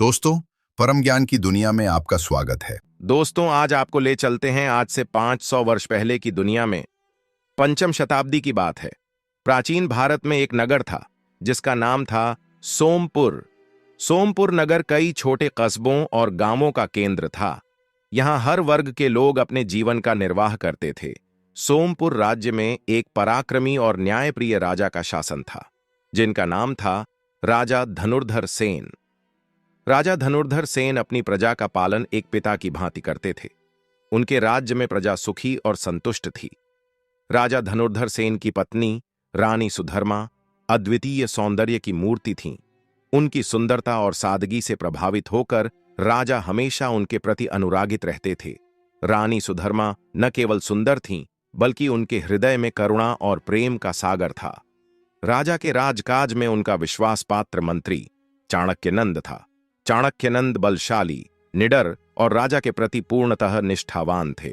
दोस्तों, परम ज्ञान की दुनिया में आपका स्वागत है। दोस्तों, आज आपको ले चलते हैं आज से 500 वर्ष पहले की दुनिया में। पंचम शताब्दी की बात है। प्राचीन भारत में एक नगर था जिसका नाम था सोमपुर। सोमपुर नगर कई छोटे कस्बों और गांवों का केंद्र था। यहां हर वर्ग के लोग अपने जीवन का निर्वाह करते थे। सोमपुर राज्य में एक पराक्रमी और न्यायप्रिय राजा का शासन था, जिनका नाम था राजा धनुर्धर सेन। राजा धनुर्धर सेन अपनी प्रजा का पालन एक पिता की भांति करते थे। उनके राज्य में प्रजा सुखी और संतुष्ट थी। राजा धनुर्धर सेन की पत्नी रानी सुधर्मा अद्वितीय सौंदर्य की मूर्ति थीं। उनकी सुंदरता और सादगी से प्रभावित होकर राजा हमेशा उनके प्रति अनुरागित रहते थे। रानी सुधर्मा न केवल सुंदर थीं, बल्कि उनके हृदय में करुणा और प्रेम का सागर था। राजा के राजकाज में उनका विश्वास पात्र मंत्री चाणक्यनंद था। चाणक्यनंद बलशाली, निडर और राजा के प्रति पूर्णतः निष्ठावान थे।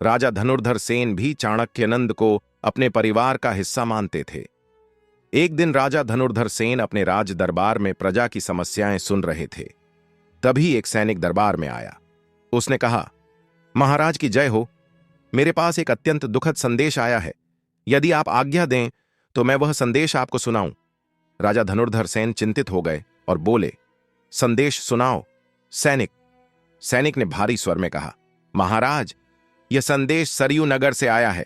राजा धनुर्धर सेन भी चाणक्यनंद को अपने परिवार का हिस्सा मानते थे। एक दिन राजा धनुर्धर सेन अपने राज दरबार में प्रजा की समस्याएं सुन रहे थे। तभी एक सैनिक दरबार में आया। उसने कहा, महाराज की जय हो, मेरे पास एक अत्यंत दुखद संदेश आया है। यदि आप आज्ञा दें तो मैं वह संदेश आपको सुनाऊं। राजा धनुर्धर सेन चिंतित हो गए और बोले, संदेश सुनाओ। सैनिक ने भारी स्वर में कहा, महाराज, यह संदेश सरयू नगर से आया है।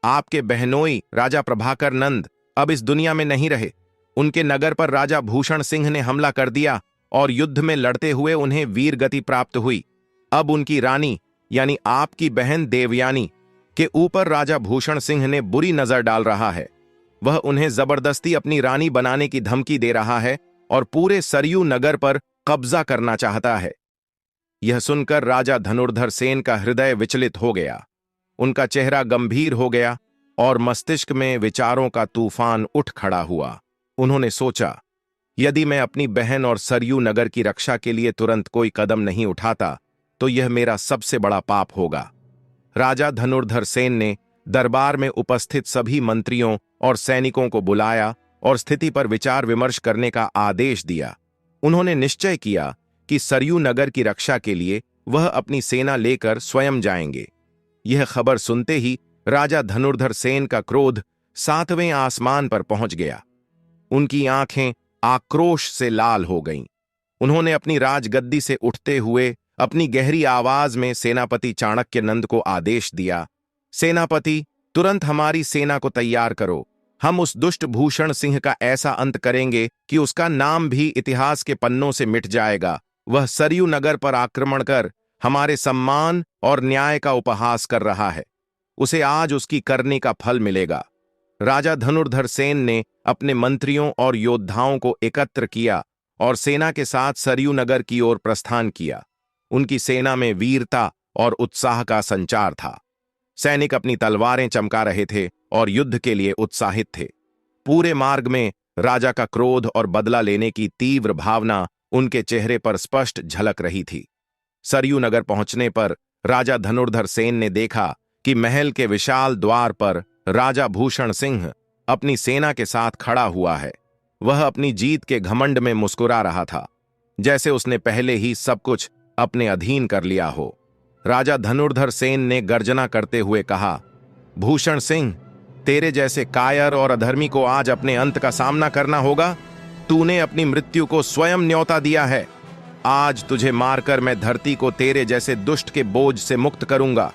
आपके बहनोई राजा प्रभाकर नंद अब इस दुनिया में नहीं रहे। उनके नगर पर राजा भूषण सिंह ने हमला कर दिया और युद्ध में लड़ते हुए उन्हें वीर गति प्राप्त हुई। अब उनकी रानी यानी आपकी बहन देवयानी के ऊपर राजा भूषण सिंह ने बुरी नजर डाल रहा है। वह उन्हें जबरदस्ती अपनी रानी बनाने की धमकी दे रहा है और पूरे सरयू नगर पर कब्जा करना चाहता है। यह सुनकर राजा धनुर्धर सेन का हृदय विचलित हो गया। उनका चेहरा गंभीर हो गया और मस्तिष्क में विचारों का तूफान उठ खड़ा हुआ। उन्होंने सोचा, यदि मैं अपनी बहन और सरयू नगर की रक्षा के लिए तुरंत कोई कदम नहीं उठाता तो यह मेरा सबसे बड़ा पाप होगा। राजा धनुर्धर सेन ने दरबार में उपस्थित सभी मंत्रियों और सैनिकों को बुलाया और स्थिति पर विचार विमर्श करने का आदेश दिया। उन्होंने निश्चय किया कि सरयू नगर की रक्षा के लिए वह अपनी सेना लेकर स्वयं जाएंगे। यह खबर सुनते ही राजा धनुर्धर सेन का क्रोध 7वें आसमान पर पहुंच गया। उनकी आंखें आक्रोश से लाल हो गईं। उन्होंने अपनी राजगद्दी से उठते हुए अपनी गहरी आवाज में सेनापति चाणक्यनंद को आदेश दिया, सेनापति, तुरंत हमारी सेना को तैयार करो। हम उस दुष्ट भूषण सिंह का ऐसा अंत करेंगे कि उसका नाम भी इतिहास के पन्नों से मिट जाएगा। वह सरयू नगर पर आक्रमण कर हमारे सम्मान और न्याय का उपहास कर रहा है। उसे आज उसकी करनी का फल मिलेगा। राजा धनुर्धर सेन ने अपने मंत्रियों और योद्धाओं को एकत्र किया और सेना के साथ सरयू नगर की ओर प्रस्थान किया। उनकी सेना में वीरता और उत्साह का संचार था। सैनिक अपनी तलवारें चमका रहे थे और युद्ध के लिए उत्साहित थे। पूरे मार्ग में राजा का क्रोध और बदला लेने की तीव्र भावना उनके चेहरे पर स्पष्ट झलक रही थी। सरयू नगर पहुंचने पर राजा धनुर्धर सेन ने देखा कि महल के विशाल द्वार पर राजा भूषण सिंह अपनी सेना के साथ खड़ा हुआ है। वह अपनी जीत के घमंड में मुस्कुरा रहा था, जैसे उसने पहले ही सब कुछ अपने अधीन कर लिया हो। राजा धनुर्धर सेन ने गर्जना करते हुए कहा, भूषण सिंह, तेरे जैसे कायर और अधर्मी को आज अपने अंत का सामना करना होगा। तूने अपनी मृत्यु को स्वयं न्योता दिया है। आज तुझे मारकर मैं धरती को तेरे जैसे दुष्ट के बोझ से मुक्त करूंगा।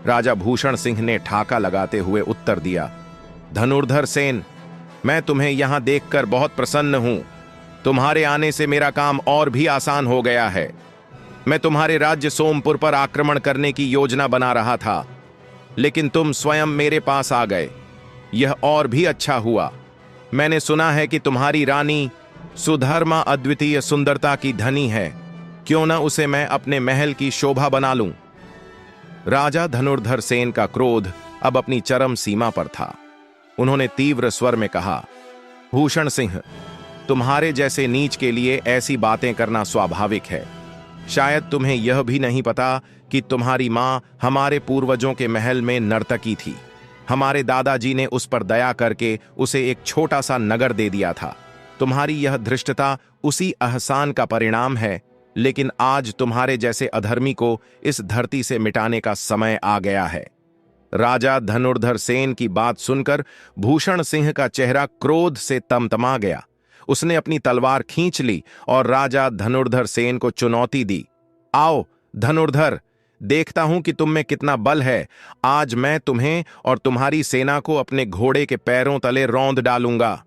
राजा भूषण सिंह ने ठाका लगाते हुए उत्तर दिया, धनुर्धर सेन, मैं तुम्हें यहां देखकर बहुत प्रसन्न हूं। तुम्हारे आने से मेरा काम और भी आसान हो गया है। मैं तुम्हारे राज्य सोमपुर पर आक्रमण करने की योजना बना रहा था, लेकिन तुम स्वयं मेरे पास आ गए। यह और भी अच्छा हुआ। मैंने सुना है कि तुम्हारी रानी सुधर्मा अद्वितीय सुंदरता की धनी है। क्यों न उसे मैं अपने महल की शोभा बना लूं। राजा धनुर्धर सेन का क्रोध अब अपनी चरम सीमा पर था। उन्होंने तीव्र स्वर में कहा, भूषण सिंह, तुम्हारे जैसे नीच के लिए ऐसी बातें करना स्वाभाविक है। शायद तुम्हें यह भी नहीं पता कि तुम्हारी मां हमारे पूर्वजों के महल में नर्तकी थी। हमारे दादाजी ने उस पर दया करके उसे एक छोटा सा नगर दे दिया था। तुम्हारी यह धृष्टता उसी अहसान का परिणाम है, लेकिन आज तुम्हारे जैसे अधर्मी को इस धरती से मिटाने का समय आ गया है। राजा धनुर्धर सेन की बात सुनकर भूषण सिंह का चेहरा क्रोध से तमतमा गया। उसने अपनी तलवार खींच ली और राजा धनुर्धर सेन को चुनौती दी। आओ धनुर्धर, देखता हूं कि तुम में कितना बल है। आज मैं तुम्हें और तुम्हारी सेना को अपने घोड़े के पैरों तले रौंद डालूंगा।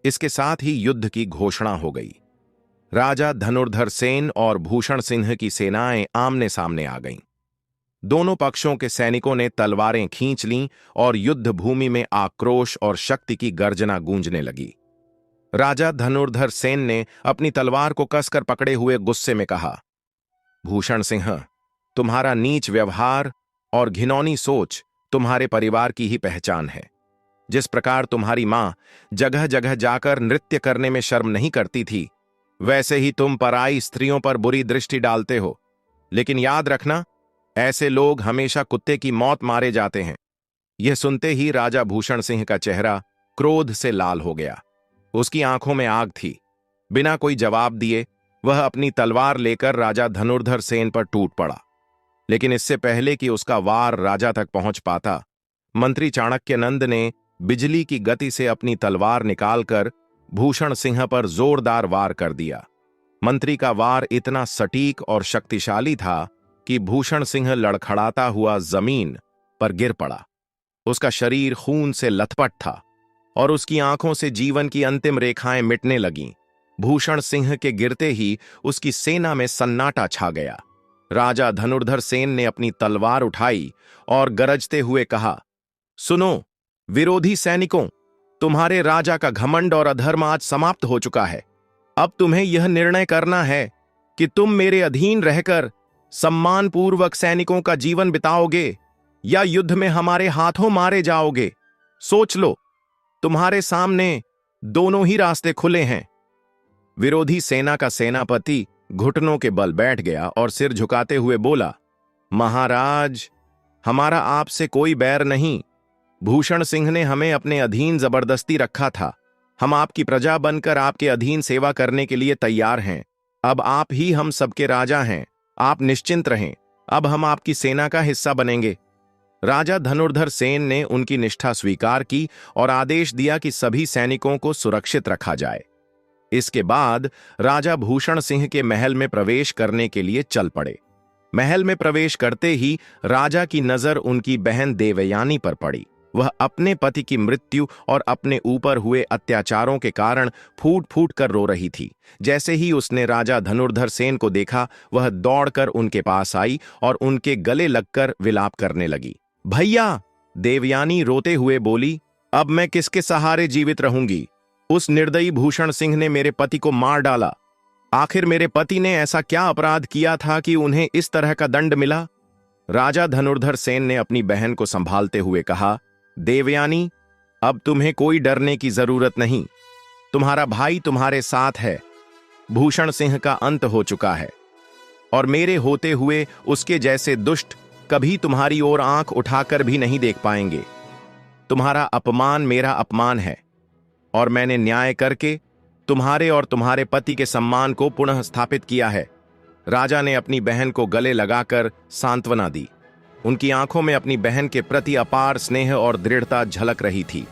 इसके साथ ही युद्ध की घोषणा हो गई। राजा धनुर्धर सेन और भूषण सिंह की सेनाएं आमने सामने आ गईं। दोनों पक्षों के सैनिकों ने तलवारें खींच लीं और युद्ध भूमि में आक्रोश और शक्ति की गर्जना गूंजने लगी। राजा धनुर्धर सेन ने अपनी तलवार को कसकर पकड़े हुए गुस्से में कहा, भूषण सिंह, तुम्हारा नीच व्यवहार और घिनौनी सोच तुम्हारे परिवार की ही पहचान है। जिस प्रकार तुम्हारी मां जगह जगह जाकर नृत्य करने में शर्म नहीं करती थी, वैसे ही तुम पराई स्त्रियों पर बुरी दृष्टि डालते हो। लेकिन याद रखना, ऐसे लोग हमेशा कुत्ते की मौत मारे जाते हैं। यह सुनते ही राजा भूषण सिंह का चेहरा क्रोध से लाल हो गया। उसकी आंखों में आग थी। बिना कोई जवाब दिए वह अपनी तलवार लेकर राजा धनुर्धर सेन पर टूट पड़ा। लेकिन इससे पहले कि उसका वार राजा तक पहुंच पाता, मंत्री चाणक्य नंद ने बिजली की गति से अपनी तलवार निकालकर भूषण सिंह पर जोरदार वार कर दिया। मंत्री का वार इतना सटीक और शक्तिशाली था कि भूषण सिंह लड़खड़ाता हुआ जमीन पर गिर पड़ा। उसका शरीर खून से लथपथ था और उसकी आंखों से जीवन की अंतिम रेखाएं मिटने लगीं। भूषण सिंह के गिरते ही उसकी सेना में सन्नाटा छा गया। राजा धनुर्धर सेन ने अपनी तलवार उठाई और गरजते हुए कहा, सुनो विरोधी सैनिकों, तुम्हारे राजा का घमंड और अधर्म आज समाप्त हो चुका है। अब तुम्हें यह निर्णय करना है कि तुम मेरे अधीन रहकर सम्मानपूर्वक सैनिकों का जीवन बिताओगे या युद्ध में हमारे हाथों मारे जाओगे। सोच लो, तुम्हारे सामने दोनों ही रास्ते खुले हैं। विरोधी सेना का सेनापति घुटनों के बल बैठ गया और सिर झुकाते हुए बोला, महाराज, हमारा आपसे कोई बैर नहीं। भूषण सिंह ने हमें अपने अधीन जबरदस्ती रखा था। हम आपकी प्रजा बनकर आपके अधीन सेवा करने के लिए तैयार हैं। अब आप ही हम सबके राजा हैं। आप निश्चिंत रहें, अब हम आपकी सेना का हिस्सा बनेंगे। राजा धनुर्धर सेन ने उनकी निष्ठा स्वीकार की और आदेश दिया कि सभी सैनिकों को सुरक्षित रखा जाए। इसके बाद राजा भूषण सिंह के महल में प्रवेश करने के लिए चल पड़े। महल में प्रवेश करते ही राजा की नजर उनकी बहन देवयानी पर पड़ी। वह अपने पति की मृत्यु और अपने ऊपर हुए अत्याचारों के कारण फूट फूट कर रो रही थी। जैसे ही उसने राजा धनुर्धर सेन को देखा, वह दौड़कर उनके पास आई और उनके गले लगकर विलाप करने लगी। भैया, देवयानी रोते हुए बोली, अब मैं किसके सहारे जीवित रहूंगी? उस निर्दयी भूषण सिंह ने मेरे पति को मार डाला। आखिर मेरे पति ने ऐसा क्या अपराध किया था कि उन्हें इस तरह का दंड मिला? राजा धनुर्धर सेन ने अपनी बहन को संभालते हुए कहा, देवयानी, अब तुम्हें कोई डरने की जरूरत नहीं। तुम्हारा भाई तुम्हारे साथ है। भूषण सिंह का अंत हो चुका है और मेरे होते हुए उसके जैसे दुष्ट कभी तुम्हारी ओर आंख उठाकर भी नहीं देख पाएंगे। तुम्हारा अपमान मेरा अपमान है और मैंने न्याय करके तुम्हारे और तुम्हारे पति के सम्मान को पुनः स्थापित किया है। राजा ने अपनी बहन को गले लगाकर सांत्वना दी। उनकी आंखों में अपनी बहन के प्रति अपार स्नेह और दृढ़ता झलक रही थी।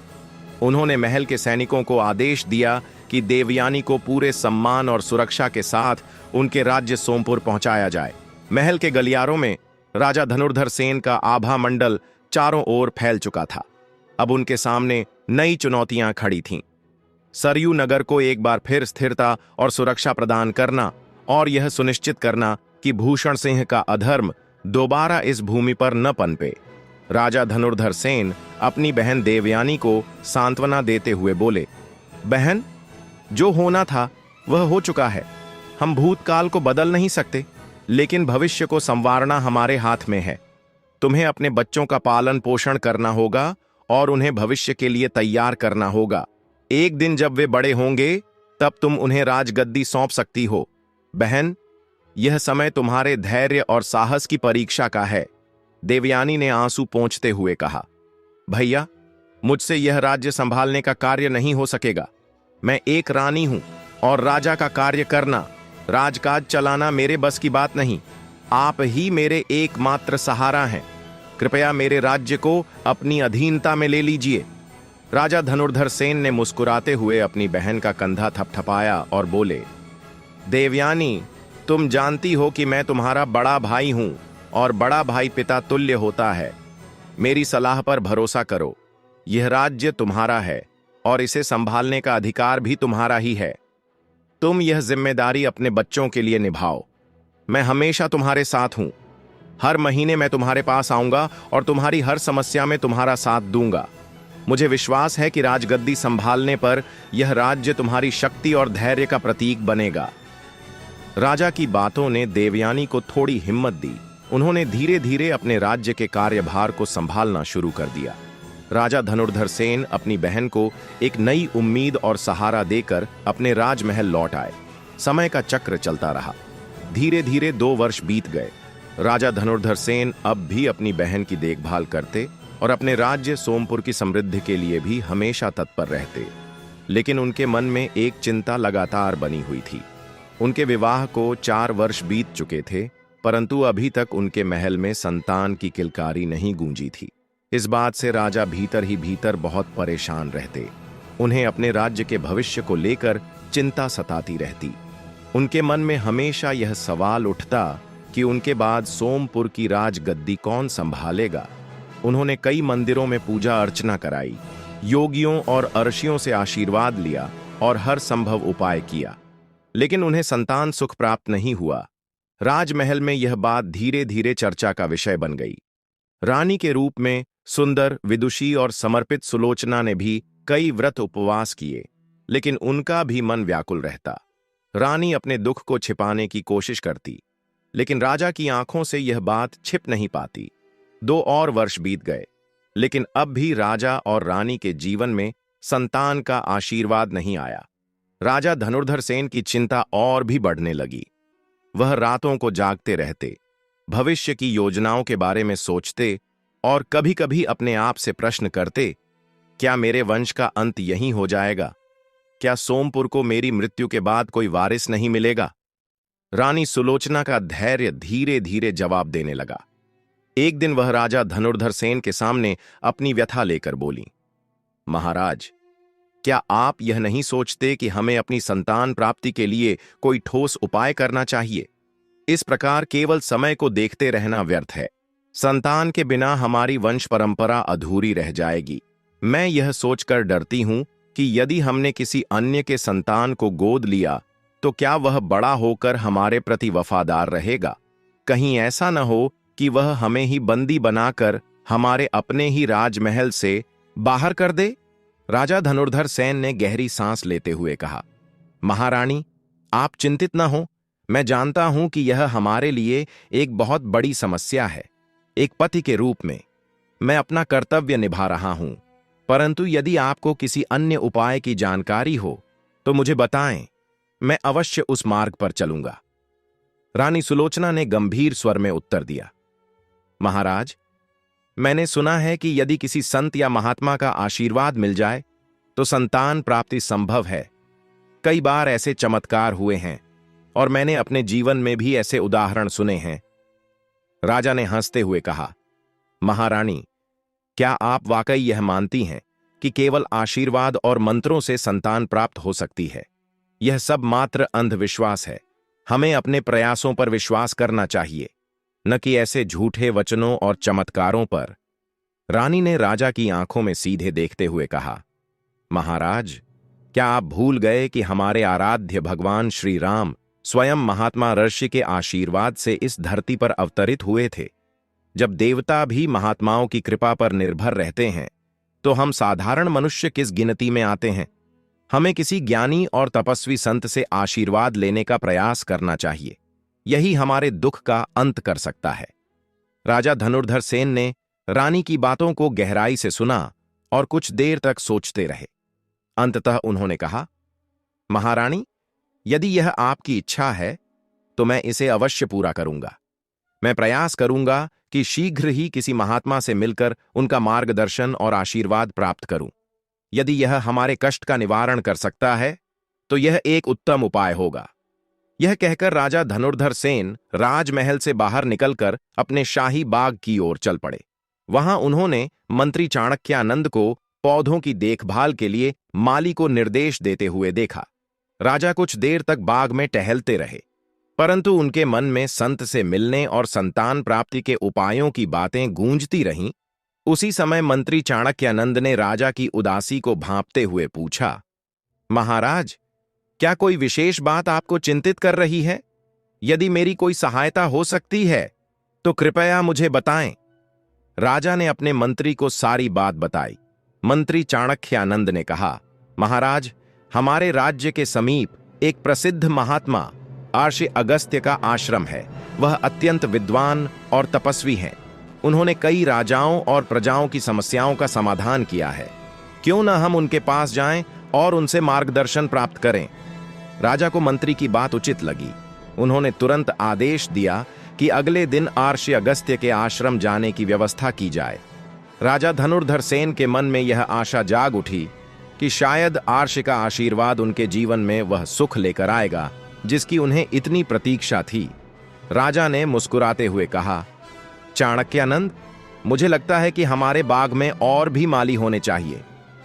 उन्होंने महल के सैनिकों को आदेश दिया कि देवयानी को पूरे सम्मान और सुरक्षा के साथ उनके राज्य सोमपुर पहुंचाया जाए। महल के गलियारों में राजा धनुर्धर सेन का आभा मंडल चारों ओर फैल चुका था। अब उनके सामने नई चुनौतियां खड़ी थीं। सरयू नगर को एक बार फिर स्थिरता और सुरक्षा प्रदान करना और यह सुनिश्चित करना कि भूषण सिंह का अधर्म दोबारा इस भूमि पर न पनपे। राजा धनुर्धर सेन अपनी बहन देवयानी को सांत्वना देते हुए बोले, बहन, जो होना था वह हो चुका है। हम भूतकाल को बदल नहीं सकते, लेकिन भविष्य को संवारना हमारे हाथ में है। तुम्हें अपने बच्चों का पालन पोषण करना होगा और उन्हें भविष्य के लिए तैयार करना होगा। एक दिन जब वे बड़े होंगे, तब तुम उन्हें राजगद्दी सौंप सकती हो। बहन, यह समय तुम्हारे धैर्य और साहस की परीक्षा का है। देवयानी ने आंसू पोंछते हुए कहा, भैया, मुझसे यह राज्य संभालने का कार्य नहीं हो सकेगा। मैं एक रानी हूं और राजा का कार्य करना, राजकाज चलाना मेरे बस की बात नहीं। आप ही मेरे एकमात्र सहारा हैं। कृपया मेरे राज्य को अपनी अधीनता में ले लीजिए। राजा धनुर्धर सेन ने मुस्कुराते हुए अपनी बहन का कंधा थपथपाया और बोले, देवयानी, तुम जानती हो कि मैं तुम्हारा बड़ा भाई हूं और बड़ा भाई पिता तुल्य होता है। मेरी सलाह पर भरोसा करो। यह राज्य तुम्हारा है और इसे संभालने का अधिकार भी तुम्हारा ही है। तुम यह जिम्मेदारी अपने बच्चों के लिए निभाओ। मैं हमेशा तुम्हारे साथ हूं। हर महीने मैं तुम्हारे पास आऊंगा और तुम्हारी हर समस्या में तुम्हारा साथ दूंगा। मुझे विश्वास है कि राजगद्दी संभालने पर यह राज्य तुम्हारी शक्ति और धैर्य का प्रतीक बनेगा। राजा की बातों ने देवयानी को थोड़ी हिम्मत दी। उन्होंने धीरे धीरे अपने राज्य के कार्यभार को संभालना शुरू कर दिया। राजा धनुर्धर सेन अपनी बहन को एक नई उम्मीद और सहारा देकर अपने राजमहल लौट आए। समय का चक्र चलता रहा। धीरे धीरे 2 वर्ष बीत गए। राजा धनुर्धर सेन अब भी अपनी बहन की देखभाल करते और अपने राज्य सोमपुर की समृद्धि के लिए भी हमेशा तत्पर रहते। लेकिन उनके मन में एक चिंता लगातार बनी हुई थी। उनके विवाह को 4 वर्ष बीत चुके थे, परंतु अभी तक उनके महल में संतान की किलकारी नहीं गूंजी थी। इस बात से राजा भीतर ही भीतर बहुत परेशान रहते। उन्हें अपने राज्य के भविष्य को लेकर चिंता सताती रहती। उनके मन में हमेशा यह सवाल उठता कि उनके बाद सोमपुर की राजगद्दी कौन संभालेगा। उन्होंने कई मंदिरों में पूजा अर्चना कराई, योगियों और ऋषियों से आशीर्वाद लिया और हर संभव उपाय किया, लेकिन उन्हें संतान सुख प्राप्त नहीं हुआ। राजमहल में यह बात धीरे धीरे चर्चा का विषय बन गई। रानी के रूप में सुंदर, विदुषी और समर्पित सुलोचना ने भी कई व्रत उपवास किए, लेकिन उनका भी मन व्याकुल रहता। रानी अपने दुख को छिपाने की कोशिश करती, लेकिन राजा की आंखों से यह बात छिप नहीं पाती। 2 और वर्ष बीत गए, लेकिन अब भी राजा और रानी के जीवन में संतान का आशीर्वाद नहीं आया। राजा धनुर्धर सेन की चिंता और भी बढ़ने लगी। वह रातों को जागते रहते, भविष्य की योजनाओं के बारे में सोचते और कभी कभी अपने आप से प्रश्न करते, क्या मेरे वंश का अंत यहीं हो जाएगा? क्या सोमपुर को मेरी मृत्यु के बाद कोई वारिस नहीं मिलेगा? रानी सुलोचना का धैर्य धीरे धीरे जवाब देने लगा। एक दिन वह राजा धनुर्धर सेन के सामने अपनी व्यथा लेकर बोली, महाराज, क्या आप यह नहीं सोचते कि हमें अपनी संतान प्राप्ति के लिए कोई ठोस उपाय करना चाहिए? इस प्रकार केवल समय को देखते रहना व्यर्थ है। संतान के बिना हमारी वंश परंपरा अधूरी रह जाएगी। मैं यह सोचकर डरती हूं कि यदि हमने किसी अन्य के संतान को गोद लिया तो क्या वह बड़ा होकर हमारे प्रति वफादार रहेगा? कहीं ऐसा न हो कि वह हमें ही बंदी बनाकर हमारे अपने ही राजमहल से बाहर कर दे। राजा धनुर्धर सेन ने गहरी सांस लेते हुए कहा, महारानी, आप चिंतित न हो। मैं जानता हूं कि यह हमारे लिए एक बहुत बड़ी समस्या है। एक पति के रूप में मैं अपना कर्तव्य निभा रहा हूं, परंतु यदि आपको किसी अन्य उपाय की जानकारी हो तो मुझे बताएं। मैं अवश्य उस मार्ग पर चलूंगा। रानी सुलोचना ने गंभीर स्वर में उत्तर दिया, महाराज, मैंने सुना है कि यदि किसी संत या महात्मा का आशीर्वाद मिल जाए तो संतान प्राप्ति संभव है। कई बार ऐसे चमत्कार हुए हैं और मैंने अपने जीवन में भी ऐसे उदाहरण सुने हैं। राजा ने हंसते हुए कहा, महारानी, क्या आप वाकई यह मानती हैं कि केवल आशीर्वाद और मंत्रों से संतान प्राप्त हो सकती है? यह सब मात्र अंधविश्वास है। हमें अपने प्रयासों पर विश्वास करना चाहिए, न कि ऐसे झूठे वचनों और चमत्कारों पर। रानी ने राजा की आंखों में सीधे देखते हुए कहा, महाराज, क्या आप भूल गए कि हमारे आराध्य भगवान श्री राम स्वयं महात्मा ऋषि के आशीर्वाद से इस धरती पर अवतरित हुए थे? जब देवता भी महात्माओं की कृपा पर निर्भर रहते हैं तो हम साधारण मनुष्य किस गिनती में आते हैं? हमें किसी ज्ञानी और तपस्वी संत से आशीर्वाद लेने का प्रयास करना चाहिए। यही हमारे दुख का अंत कर सकता है। राजा धनुर्धर सेन ने रानी की बातों को गहराई से सुना और कुछ देर तक सोचते रहे। अंततः उन्होंने कहा, महारानी, यदि यह आपकी इच्छा है तो मैं इसे अवश्य पूरा करूंगा। मैं प्रयास करूंगा कि शीघ्र ही किसी महात्मा से मिलकर उनका मार्गदर्शन और आशीर्वाद प्राप्त करूं। यदि यह हमारे कष्ट का निवारण कर सकता है तो यह एक उत्तम उपाय होगा। यह कहकर राजा धनुर्धर सेन राजमहल से बाहर निकलकर अपने शाही बाग की ओर चल पड़े। वहां उन्होंने मंत्री चाणक्यानंद को पौधों की देखभाल के लिए माली को निर्देश देते हुए देखा। राजा कुछ देर तक बाग में टहलते रहे, परंतु उनके मन में संत से मिलने और संतान प्राप्ति के उपायों की बातें गूंजती रहीं। उसी समय मंत्री चाणक्यानंद ने राजा की उदासी को भांपते हुए पूछा, महाराज, क्या कोई विशेष बात आपको चिंतित कर रही है? यदि मेरी कोई सहायता हो सकती है तो कृपया मुझे बताएं। राजा ने अपने मंत्री को सारी बात बताई। मंत्री चाणक्यानंद ने कहा, महाराज, हमारे राज्य के समीप एक प्रसिद्ध महात्मा आर्षि अगस्त्य का आश्रम है। वह अत्यंत विद्वान और तपस्वी हैं। उन्होंने कई राजाओं और प्रजाओं की समस्याओं का समाधान किया है। क्यों न हम उनके पास जाएं और उनसे मार्गदर्शन प्राप्त करें। राजा को मंत्री की बात उचित लगी। उन्होंने तुरंत आदेश दिया कि अगले दिन आर्षि अगस्त्य के आश्रम जाने की व्यवस्था की जाए। राजा धनुर्धर सेन के मन में यह आशा जाग उठी कि शायद आर्षि का आशीर्वाद उनके जीवन में वह सुख लेकर आएगा जिसकी उन्हें इतनी प्रतीक्षा थी। राजा ने मुस्कुराते हुए कहा, चाणक्यानंद, मुझे लगता है कि हमारे बाग में और भी माली होने चाहिए।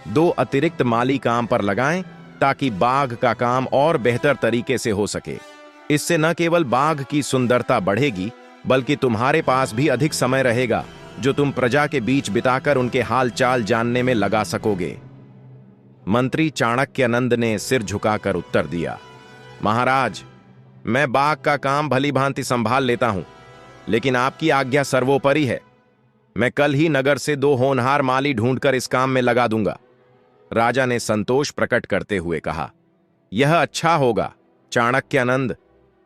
2 अतिरिक्त माली काम पर लगाएं ताकि बाग का काम और बेहतर तरीके से हो सके। इससे न केवल बाग की सुंदरता बढ़ेगी, बल्कि तुम्हारे पास भी अधिक समय रहेगा जो तुम प्रजा के बीच बिताकर उनके हाल चाल जानने में लगा सकोगे। मंत्री चाणक्यानंद ने सिर झुकाकर उत्तर दिया, महाराज, मैं बाग का काम भली भांति संभाल लेता हूं, लेकिन आपकी आज्ञा सर्वोपरि है। मैं कल ही नगर से 2 होनहार माली ढूंढकर इस काम में लगा दूंगा। राजा ने संतोष प्रकट करते हुए कहा, यह अच्छा होगा चाणक्यानंद।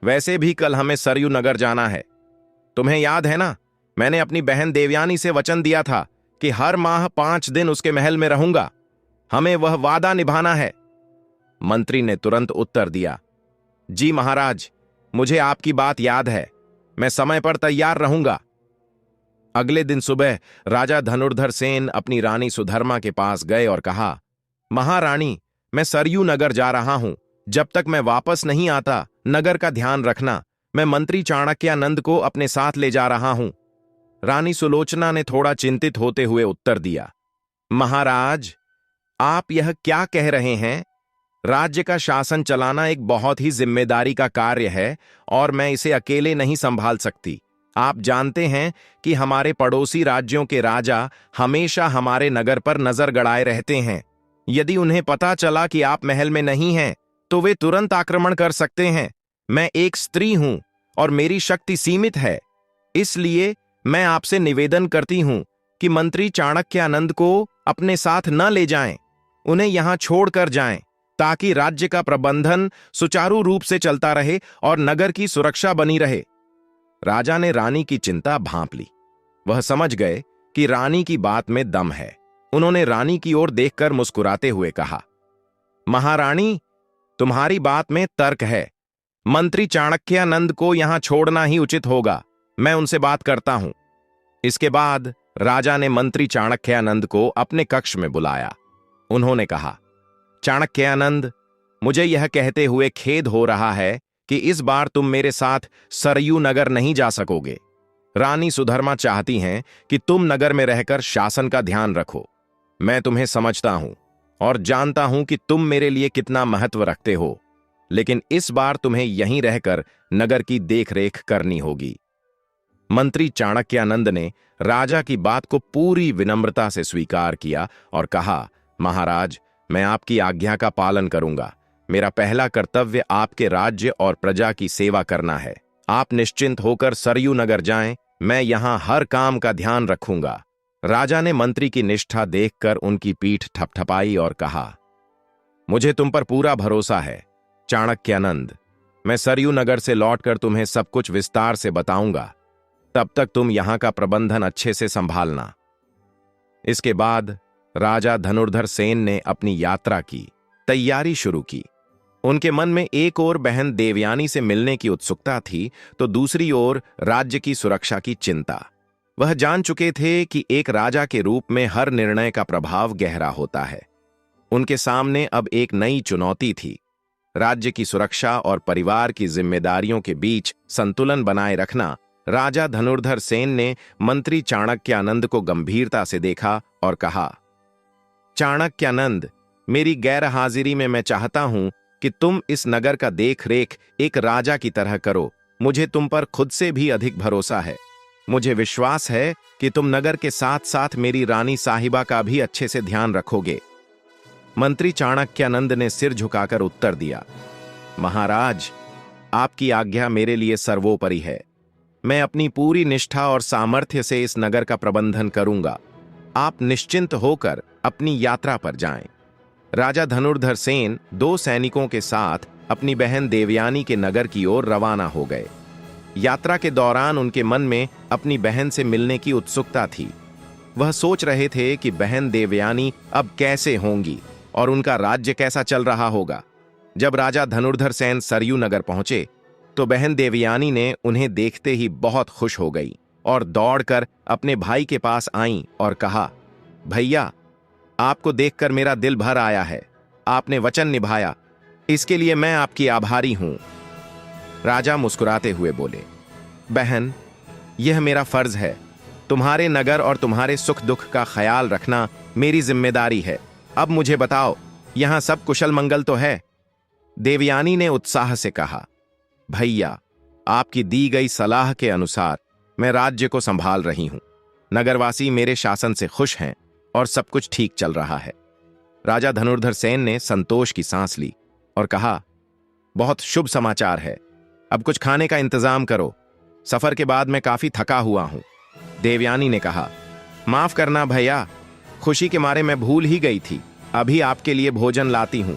वैसे भी कल हमें सरयू नगर जाना है। तुम्हें याद है ना, मैंने अपनी बहन देवयानी से वचन दिया था कि हर माह 5 दिन उसके महल में रहूंगा। हमें वह वादा निभाना है। मंत्री ने तुरंत उत्तर दिया, जी महाराज, मुझे आपकी बात याद है। मैं समय पर तैयार रहूंगा। अगले दिन सुबह राजा धनुर्धर सेन अपनी रानी सुधर्मा के पास गए और कहा, महारानी, मैं सरयू नगर जा रहा हूं। जब तक मैं वापस नहीं आता, नगर का ध्यान रखना। मैं मंत्री चाणक्यानंद को अपने साथ ले जा रहा हूं। रानी सुलोचना ने थोड़ा चिंतित होते हुए उत्तर दिया, महाराज, आप यह क्या कह रहे हैं? राज्य का शासन चलाना एक बहुत ही जिम्मेदारी का कार्य है और मैं इसे अकेले नहीं संभाल सकती। आप जानते हैं कि हमारे पड़ोसी राज्यों के राजा हमेशा हमारे नगर पर नजर गड़ाए रहते हैं। यदि उन्हें पता चला कि आप महल में नहीं हैं, तो वे तुरंत आक्रमण कर सकते हैं। मैं एक स्त्री हूं और मेरी शक्ति सीमित है। इसलिए मैं आपसे निवेदन करती हूं कि मंत्री चाणक्यानंद को अपने साथ न ले जाएं। उन्हें यहां छोड़कर जाएं, ताकि राज्य का प्रबंधन सुचारू रूप से चलता रहे और नगर की सुरक्षा बनी रहे। राजा ने रानी की चिंता भांप ली। वह समझ गए कि रानी की बात में दम है। उन्होंने रानी की ओर देखकर मुस्कुराते हुए कहा, महारानी, तुम्हारी बात में तर्क है। मंत्री चाणक्यानंद को यहां छोड़ना ही उचित होगा। मैं उनसे बात करता हूं। इसके बाद राजा ने मंत्री चाणक्यानंद को अपने कक्ष में बुलाया। उन्होंने कहा, चाणक्यानंद, मुझे यह कहते हुए खेद हो रहा है कि इस बार तुम मेरे साथ सरयू नगर नहीं जा सकोगे। रानी सुधर्मा चाहती हैं कि तुम नगर में रहकर शासन का ध्यान रखो। मैं तुम्हें समझता हूं और जानता हूं कि तुम मेरे लिए कितना महत्व रखते हो, लेकिन इस बार तुम्हें यहीं रहकर नगर की देखरेख करनी होगी। मंत्री चाणक्यानंद ने राजा की बात को पूरी विनम्रता से स्वीकार किया और कहा, महाराज, मैं आपकी आज्ञा का पालन करूंगा। मेरा पहला कर्तव्य आपके राज्य और प्रजा की सेवा करना है। आप निश्चिंत होकर सरयू नगर जाएं। मैं यहां हर काम का ध्यान रखूंगा। राजा ने मंत्री की निष्ठा देखकर उनकी पीठ ठपठपाई और कहा, मुझे तुम पर पूरा भरोसा है चाणक्यानंद। मैं सरयू नगर से लौटकर तुम्हें सब कुछ विस्तार से बताऊंगा। तब तक तुम यहां का प्रबंधन अच्छे से संभालना। इसके बाद राजा धनुर्धर सेन ने अपनी यात्रा की तैयारी शुरू की। उनके मन में एक ओर बहन देवयानी से मिलने की उत्सुकता थी, तो दूसरी ओर राज्य की सुरक्षा की चिंता। वह जान चुके थे कि एक राजा के रूप में हर निर्णय का प्रभाव गहरा होता है। उनके सामने अब एक नई चुनौती थी। राज्य की सुरक्षा और परिवार की जिम्मेदारियों के बीच संतुलन बनाए रखना। राजा धनुर्धर सेन ने मंत्री चाणक्यानंद को गंभीरता से देखा और कहा, चाणक्यानंद, मेरी गैरहाजिरी में मैं चाहता हूं कि तुम इस नगर का देख रेख एक राजा की तरह करो। मुझे तुम पर खुद से भी अधिक भरोसा है। मुझे विश्वास है कि तुम नगर के साथ साथ मेरी रानी साहिबा का भी अच्छे से ध्यान रखोगे। मंत्री चाणक्यानंद ने सिर झुकाकर उत्तर दिया, महाराज, आपकी आज्ञा मेरे लिए सर्वोपरि है। मैं अपनी पूरी निष्ठा और सामर्थ्य से इस नगर का प्रबंधन करूंगा। आप निश्चिंत होकर अपनी यात्रा पर जाएं। राजा धनुर्धर सेन 2 सैनिकों के साथ अपनी बहन देवयानी के नगर की ओर रवाना हो गए। यात्रा के दौरान उनके मन में अपनी बहन से मिलने की उत्सुकता थी। वह सोच रहे थे कि बहन देवयानी अब कैसे होंगी और उनका राज्य कैसा चल रहा होगा। जब राजा धनुर्धर सेन सरयू नगर पहुंचे तो बहन देवयानी ने उन्हें देखते ही बहुत खुश हो गई और दौड़कर अपने भाई के पास आईं और कहा, भैया, आपको देखकर मेरा दिल भर आया है। आपने वचन निभाया, इसके लिए मैं आपकी आभारी हूं। राजा मुस्कुराते हुए बोले, बहन, यह मेरा फर्ज है। तुम्हारे नगर और तुम्हारे सुख दुख का ख्याल रखना मेरी जिम्मेदारी है। अब मुझे बताओ, यहां सब कुशल मंगल तो है? देवयानी ने उत्साह से कहा, भैया, आपकी दी गई सलाह के अनुसार मैं राज्य को संभाल रही हूं। नगरवासी मेरे शासन से खुश हैं और सब कुछ ठीक चल रहा है। राजा धनुर्धर सेन ने संतोष की सांस ली और कहा, बहुत शुभ समाचार है। अब कुछ खाने का इंतजाम करो। सफर के बाद मैं काफी थका हुआ हूं। देवयानी ने कहा, माफ करना भैया, खुशी के मारे मैं भूल ही गई थी। अभी आपके लिए भोजन लाती हूं।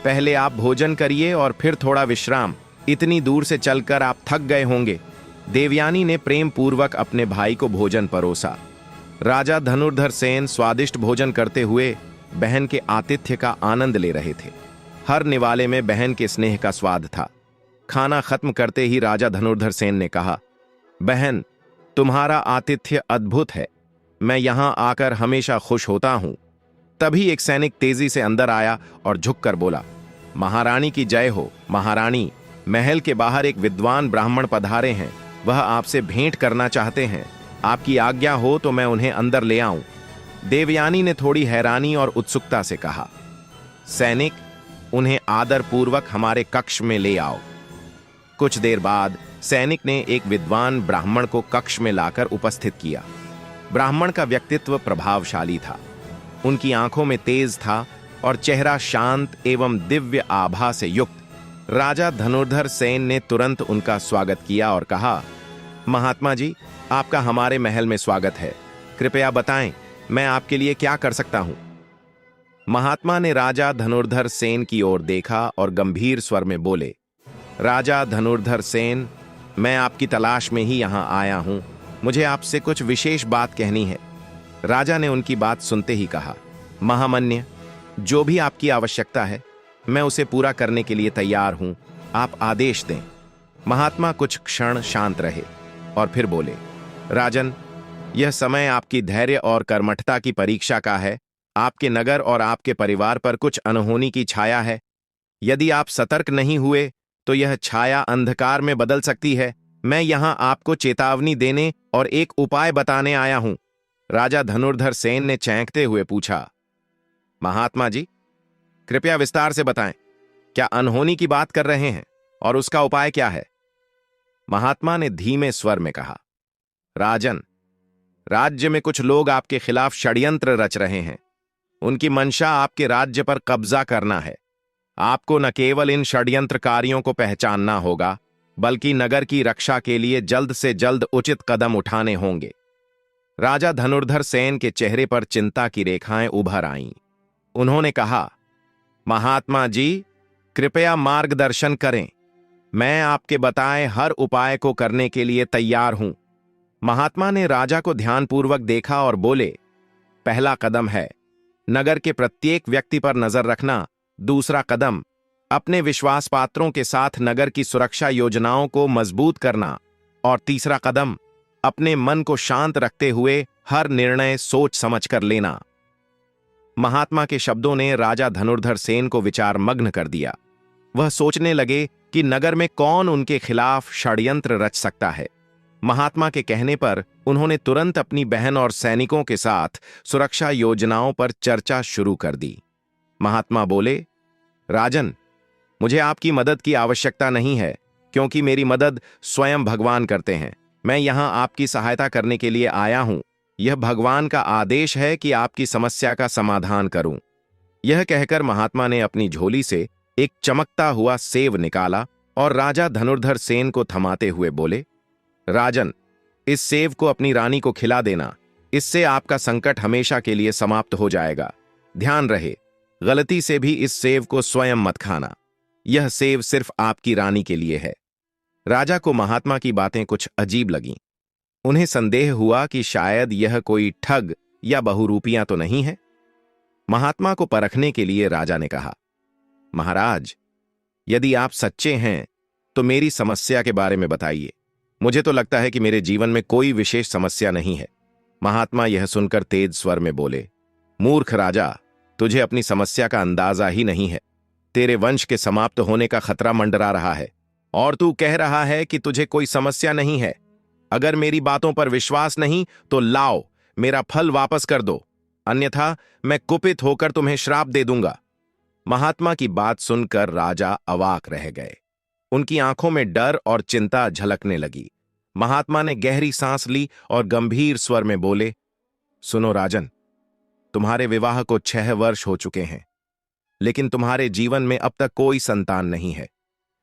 पहले आप भोजन करिए और फिर थोड़ा विश्राम। इतनी दूर से चलकर आप थक गए होंगे। देवयानी ने प्रेम पूर्वक अपने भाई को भोजन परोसा। राजा धनुर्धर सेन स्वादिष्ट भोजन करते हुए बहन के आतिथ्य का आनंद ले रहे थे। हर निवाले में बहन के स्नेह का स्वाद था। खाना खत्म करते ही राजा धनुर्धर सेन ने कहा, बहन, तुम्हारा आतिथ्य अद्भुत है। मैं यहां आकर हमेशा खुश होता हूं। तभी एक सैनिक तेजी से अंदर आया और झुककर बोला, महारानी की जय हो। महारानी, महल के बाहर एक विद्वान ब्राह्मण पधारे हैं। वह आपसे भेंट करना चाहते हैं। आपकी आज्ञा हो तो मैं उन्हें अंदर ले आऊं। देवयानी ने थोड़ी हैरानी और उत्सुकता से कहा, सैनिक, उन्हें आदरपूर्वक हमारे कक्ष में ले आओ। कुछ देर बाद सैनिक ने एक विद्वान ब्राह्मण को कक्ष में लाकर उपस्थित किया। ब्राह्मण का व्यक्तित्व प्रभावशाली था। उनकी आंखों में तेज था और चेहरा शांत एवं दिव्य आभा से युक्त। राजा धनुर्धर सेन ने तुरंत उनका स्वागत किया और कहा, महात्मा जी, आपका हमारे महल में स्वागत है। कृपया बताएं, मैं आपके लिए क्या कर सकता हूं? महात्मा ने राजा धनुर्धर सेन की ओर देखा और गंभीर स्वर में बोले, राजा धनुर्धर सेन, मैं आपकी तलाश में ही यहां आया हूं। मुझे आपसे कुछ विशेष बात कहनी है। राजा ने उनकी बात सुनते ही कहा, महामान्य, जो भी आपकी आवश्यकता है मैं उसे पूरा करने के लिए तैयार हूं। आप आदेश दें। महात्मा कुछ क्षण शांत रहे और फिर बोले, राजन, यह समय आपकी धैर्य और कर्मठता की परीक्षा का है। आपके नगर और आपके परिवार पर कुछ अनहोनी की छाया है। यदि आप सतर्क नहीं हुए तो यह छाया अंधकार में बदल सकती है। मैं यहां आपको चेतावनी देने और एक उपाय बताने आया हूं। राजा धनुर्धर सेन ने चौंकते हुए पूछा, महात्मा जी, कृपया विस्तार से बताएं। क्या अनहोनी की बात कर रहे हैं और उसका उपाय क्या है? महात्मा ने धीमे स्वर में कहा, राजन, राज्य में कुछ लोग आपके खिलाफ षड्यंत्र रच रहे हैं। उनकी मंशा आपके राज्य पर कब्जा करना है। आपको न केवल इन षड्यंत्रकारियों को पहचानना होगा, बल्कि नगर की रक्षा के लिए जल्द से जल्द उचित कदम उठाने होंगे। राजा धनुर्धर सेन के चेहरे पर चिंता की रेखाएं उभर आईं। उन्होंने कहा, महात्मा जी, कृपया मार्गदर्शन करें। मैं आपके बताए हर उपाय को करने के लिए तैयार हूं। महात्मा ने राजा को ध्यानपूर्वक देखा और बोले, पहला कदम है नगर के प्रत्येक व्यक्ति पर नजर रखना। दूसरा कदम, अपने विश्वास पात्रों के साथ नगर की सुरक्षा योजनाओं को मजबूत करना। और तीसरा कदम, अपने मन को शांत रखते हुए हर निर्णय सोच समझकर लेना। महात्मा के शब्दों ने राजा धनुर्धर सेन को विचार मग्न कर दिया। वह सोचने लगे कि नगर में कौन उनके खिलाफ षड्यंत्र रच सकता है। महात्मा के कहने पर उन्होंने तुरंत अपनी बहन और सैनिकों के साथ सुरक्षा योजनाओं पर चर्चा शुरू कर दी। महात्मा बोले, राजन, मुझे आपकी मदद की आवश्यकता नहीं है, क्योंकि मेरी मदद स्वयं भगवान करते हैं। मैं यहां आपकी सहायता करने के लिए आया हूं। यह भगवान का आदेश है कि आपकी समस्या का समाधान करूं। यह कहकर महात्मा ने अपनी झोली से एक चमकता हुआ सेव निकाला और राजा धनुर्धर सेन को थमाते हुए बोले, राजन, इस सेव को अपनी रानी को खिला देना। इससे आपका संकट हमेशा के लिए समाप्त हो जाएगा। ध्यान रहे, गलती से भी इस सेव को स्वयं मत खाना। यह सेव सिर्फ आपकी रानी के लिए है। राजा को महात्मा की बातें कुछ अजीब लगीं। उन्हें संदेह हुआ कि शायद यह कोई ठग या बहुरूपियां तो नहीं है। महात्मा को परखने के लिए राजा ने कहा, महाराज, यदि आप सच्चे हैं तो मेरी समस्या के बारे में बताइए। मुझे तो लगता है कि मेरे जीवन में कोई विशेष समस्या नहीं है। महात्मा यह सुनकर तेज स्वर में बोले, मूर्ख राजा, तुझे अपनी समस्या का अंदाजा ही नहीं है। तेरे वंश के समाप्त होने का खतरा मंडरा रहा है और तू कह रहा है कि तुझे कोई समस्या नहीं है। अगर मेरी बातों पर विश्वास नहीं तो लाओ, मेरा फल वापस कर दो, अन्यथा मैं कुपित होकर तुम्हें श्राप दे दूंगा। महात्मा की बात सुनकर राजा अवाक रह गए। उनकी आंखों में डर और चिंता झलकने लगी। महात्मा ने गहरी सांस ली और गंभीर स्वर में बोले, सुनो राजन, तुम्हारे विवाह को 6 वर्ष हो चुके हैं, लेकिन तुम्हारे जीवन में अब तक कोई संतान नहीं है।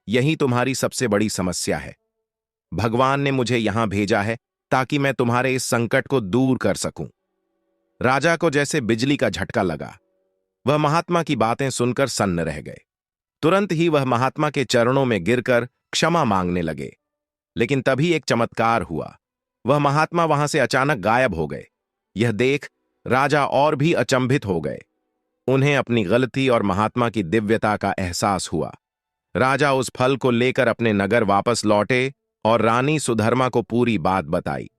यही तुम्हारी सबसे बड़ी समस्या है। भगवान ने मुझे यहां भेजा है ताकि मैं तुम्हारे इस संकट को दूर कर सकूं। राजा को जैसे बिजली का झटका लगा। वह महात्मा की बातें सुनकर सन्न रह गए। तुरंत ही वह महात्मा के चरणों में गिरकर क्षमा मांगने लगे। लेकिन तभी एक चमत्कार हुआ। वह महात्मा वहां से अचानक गायब हो गए। यह देख राजा और भी अचंभित हो गए। उन्हें अपनी गलती और महात्मा की दिव्यता का एहसास हुआ। राजा उस फल को लेकर अपने नगर वापस लौटे और रानी सुधर्मा को पूरी बात बताई।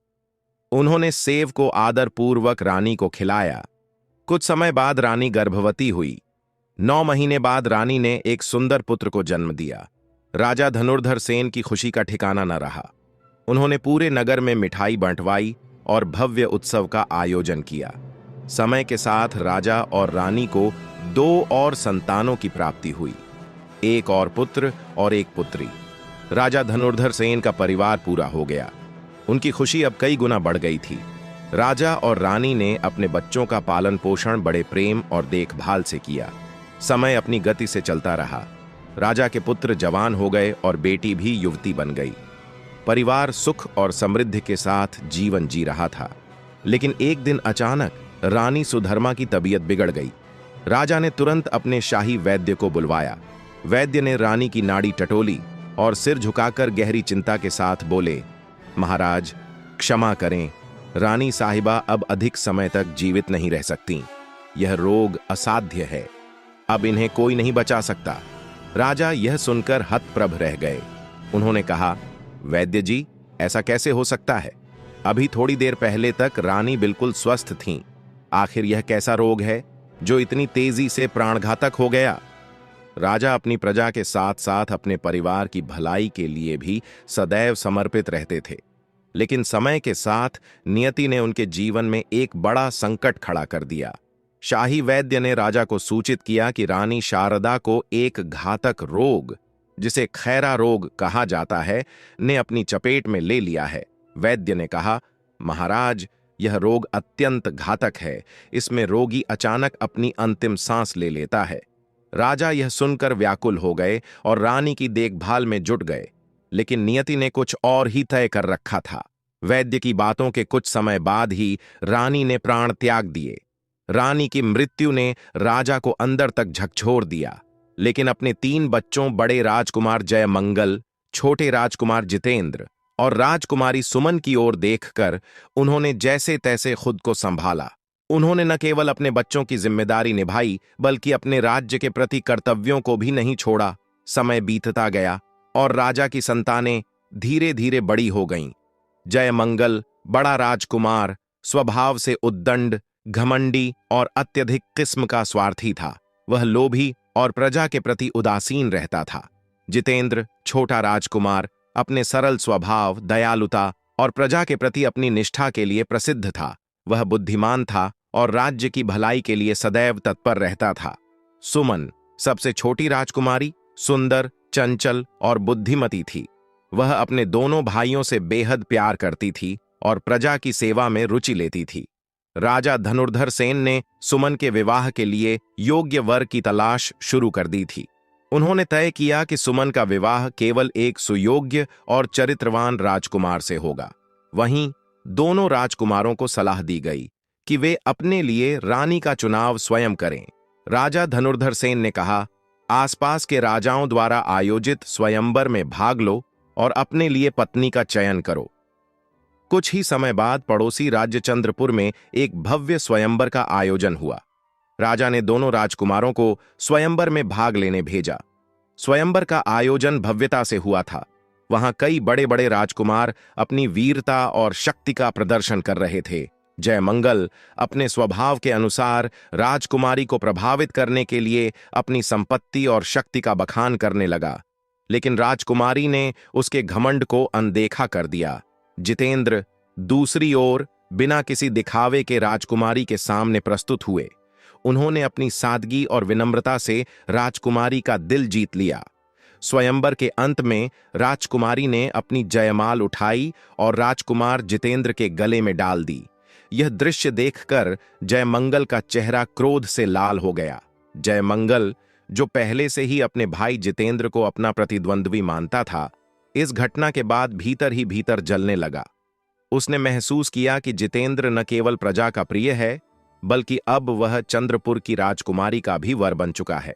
उन्होंने सेव को आदरपूर्वक रानी को खिलाया। कुछ समय बाद रानी गर्भवती हुई। 9 महीने बाद रानी ने एक सुंदर पुत्र को जन्म दिया। राजा धनुर्धर सेन की खुशी का ठिकाना न रहा। उन्होंने पूरे नगर में मिठाई बंटवाई और भव्य उत्सव का आयोजन किया। समय के साथ राजा और रानी को 2 और संतानों की प्राप्ति हुई, एक और पुत्र और एक पुत्री। राजा धनुर्धर सेन का परिवार पूरा हो गया। उनकी खुशी अब कई गुना बढ़ गई थी। राजा और रानी ने अपने बच्चों का पालन पोषण बड़े प्रेम और देखभाल से किया। समय अपनी गति से चलता रहा। राजा के पुत्र जवान हो गए और बेटी भी युवती बन गई। परिवार सुख और समृद्धि के साथ जीवन जी रहा था। लेकिन एक दिन अचानक रानी सुधर्मा की तबीयत बिगड़ गई। राजा ने तुरंत अपने शाही वैद्य को बुलवाया। वैद्य ने रानी की नाड़ी टटोली और सिर झुकाकर गहरी चिंता के साथ बोले, महाराज, क्षमा करें, रानी साहिबा अब अधिक समय तक जीवित नहीं रह सकती। यह रोग असाध्य है। अब इन्हें कोई नहीं बचा सकता। राजा यह सुनकर हतप्रभ रह गए। उन्होंने कहा, वैद्य जी, ऐसा कैसे हो सकता है? अभी थोड़ी देर पहले तक रानी बिल्कुल स्वस्थ थीं। आखिर यह कैसा रोग है जो इतनी तेजी से प्राणघातक हो गया? राजा अपनी प्रजा के साथ साथ अपने परिवार की भलाई के लिए भी सदैव समर्पित रहते थे। लेकिन समय के साथ नियति ने उनके जीवन में एक बड़ा संकट खड़ा कर दिया। शाही वैद्य ने राजा को सूचित किया कि रानी शारदा को एक घातक रोग, जिसे खैरा रोग कहा जाता है, ने अपनी चपेट में ले लिया है। वैद्य ने कहा, महाराज, यह रोग अत्यंत घातक है। इसमें रोगी अचानक अपनी अंतिम सांस ले लेता है। राजा यह सुनकर व्याकुल हो गए और रानी की देखभाल में जुट गए। लेकिन नियति ने कुछ और ही तय कर रखा था। वैद्य की बातों के कुछ समय बाद ही रानी ने प्राण त्याग दिए। रानी की मृत्यु ने राजा को अंदर तक झकझोर दिया। लेकिन अपने 3 बच्चों, बड़े राजकुमार जयमंगल, छोटे राजकुमार जितेंद्र और राजकुमारी सुमन की ओर देखकर उन्होंने जैसे तैसे खुद को संभाला। उन्होंने न केवल अपने बच्चों की जिम्मेदारी निभाई, बल्कि अपने राज्य के प्रति कर्तव्यों को भी नहीं छोड़ा। समय बीतता गया और राजा की संतानें धीरे धीरे बड़ी हो गईं। जयमंगल, बड़ा राजकुमार, स्वभाव से उद्दंड, घमंडी और अत्यधिक किस्म का स्वार्थी था। वह लोभी और प्रजा के प्रति उदासीन रहता था। जितेंद्र, छोटा राजकुमार, अपने सरल स्वभाव, दयालुता और प्रजा के प्रति अपनी निष्ठा के लिए प्रसिद्ध था। वह बुद्धिमान था और राज्य की भलाई के लिए सदैव तत्पर रहता था। सुमन, सबसे छोटी राजकुमारी, सुंदर, चंचल और बुद्धिमती थी। वह अपने दोनों भाइयों से बेहद प्यार करती थी और प्रजा की सेवा में रुचि लेती थी। राजा धनुर्धर सेन ने सुमन के विवाह के लिए योग्य वर की तलाश शुरू कर दी थी। उन्होंने तय किया कि सुमन का विवाह केवल एक सुयोग्य और चरित्रवान राजकुमार से होगा। वहीं दोनों राजकुमारों को सलाह दी गई कि वे अपने लिए रानी का चुनाव स्वयं करें। राजा धनुर्धर सेन ने कहा, आसपास के राजाओं द्वारा आयोजित स्वयंवर में भाग लो और अपने लिए पत्नी का चयन करो। कुछ ही समय बाद पड़ोसी राज्य चंद्रपुर में एक भव्य स्वयंवर का आयोजन हुआ। राजा ने दोनों राजकुमारों को स्वयंवर में भाग लेने भेजा। स्वयंवर का आयोजन भव्यता से हुआ था। वहां कई बड़े बड़े राजकुमार अपनी वीरता और शक्ति का प्रदर्शन कर रहे थे। जयमंगल अपने स्वभाव के अनुसार राजकुमारी को प्रभावित करने के लिए अपनी संपत्ति और शक्ति का बखान करने लगा, लेकिन राजकुमारी ने उसके घमंड को अनदेखा कर दिया। जितेंद्र दूसरी ओर बिना किसी दिखावे के राजकुमारी के सामने प्रस्तुत हुए। उन्होंने अपनी सादगी और विनम्रता से राजकुमारी का दिल जीत लिया। स्वयंवर के अंत में राजकुमारी ने अपनी जयमाल उठाई और राजकुमार जितेंद्र के गले में डाल दी। यह दृश्य देखकर जयमंगल का चेहरा क्रोध से लाल हो गया। जयमंगल, जो पहले से ही अपने भाई जितेंद्र को अपना प्रतिद्वंद्वी मानता था, इस घटना के बाद भीतर ही भीतर जलने लगा। उसने महसूस किया कि जितेंद्र न केवल प्रजा का प्रिय है, बल्कि अब वह चंद्रपुर की राजकुमारी का भी वर बन चुका है।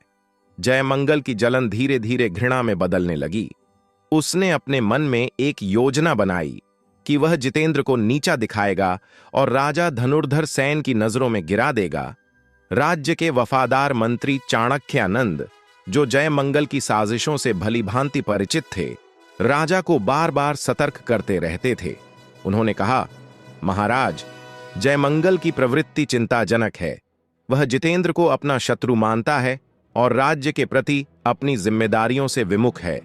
जयमंगल की जलन धीरे धीरे घृणा में बदलने लगी। उसने अपने मन में एक योजना बनाई कि वह जितेंद्र को नीचा दिखाएगा और राजा धनुर्धर सेन की नजरों में गिरा देगा। राज्य के वफादार मंत्री चाणक्यानंद, जो जयमंगल की साजिशों से भलीभांति परिचित थे, राजा को बार बार सतर्क करते रहते थे। उन्होंने कहा, महाराज, जयमंगल की प्रवृत्ति चिंताजनक है। वह जितेंद्र को अपना शत्रु मानता है और राज्य के प्रति अपनी जिम्मेदारियों से विमुख है।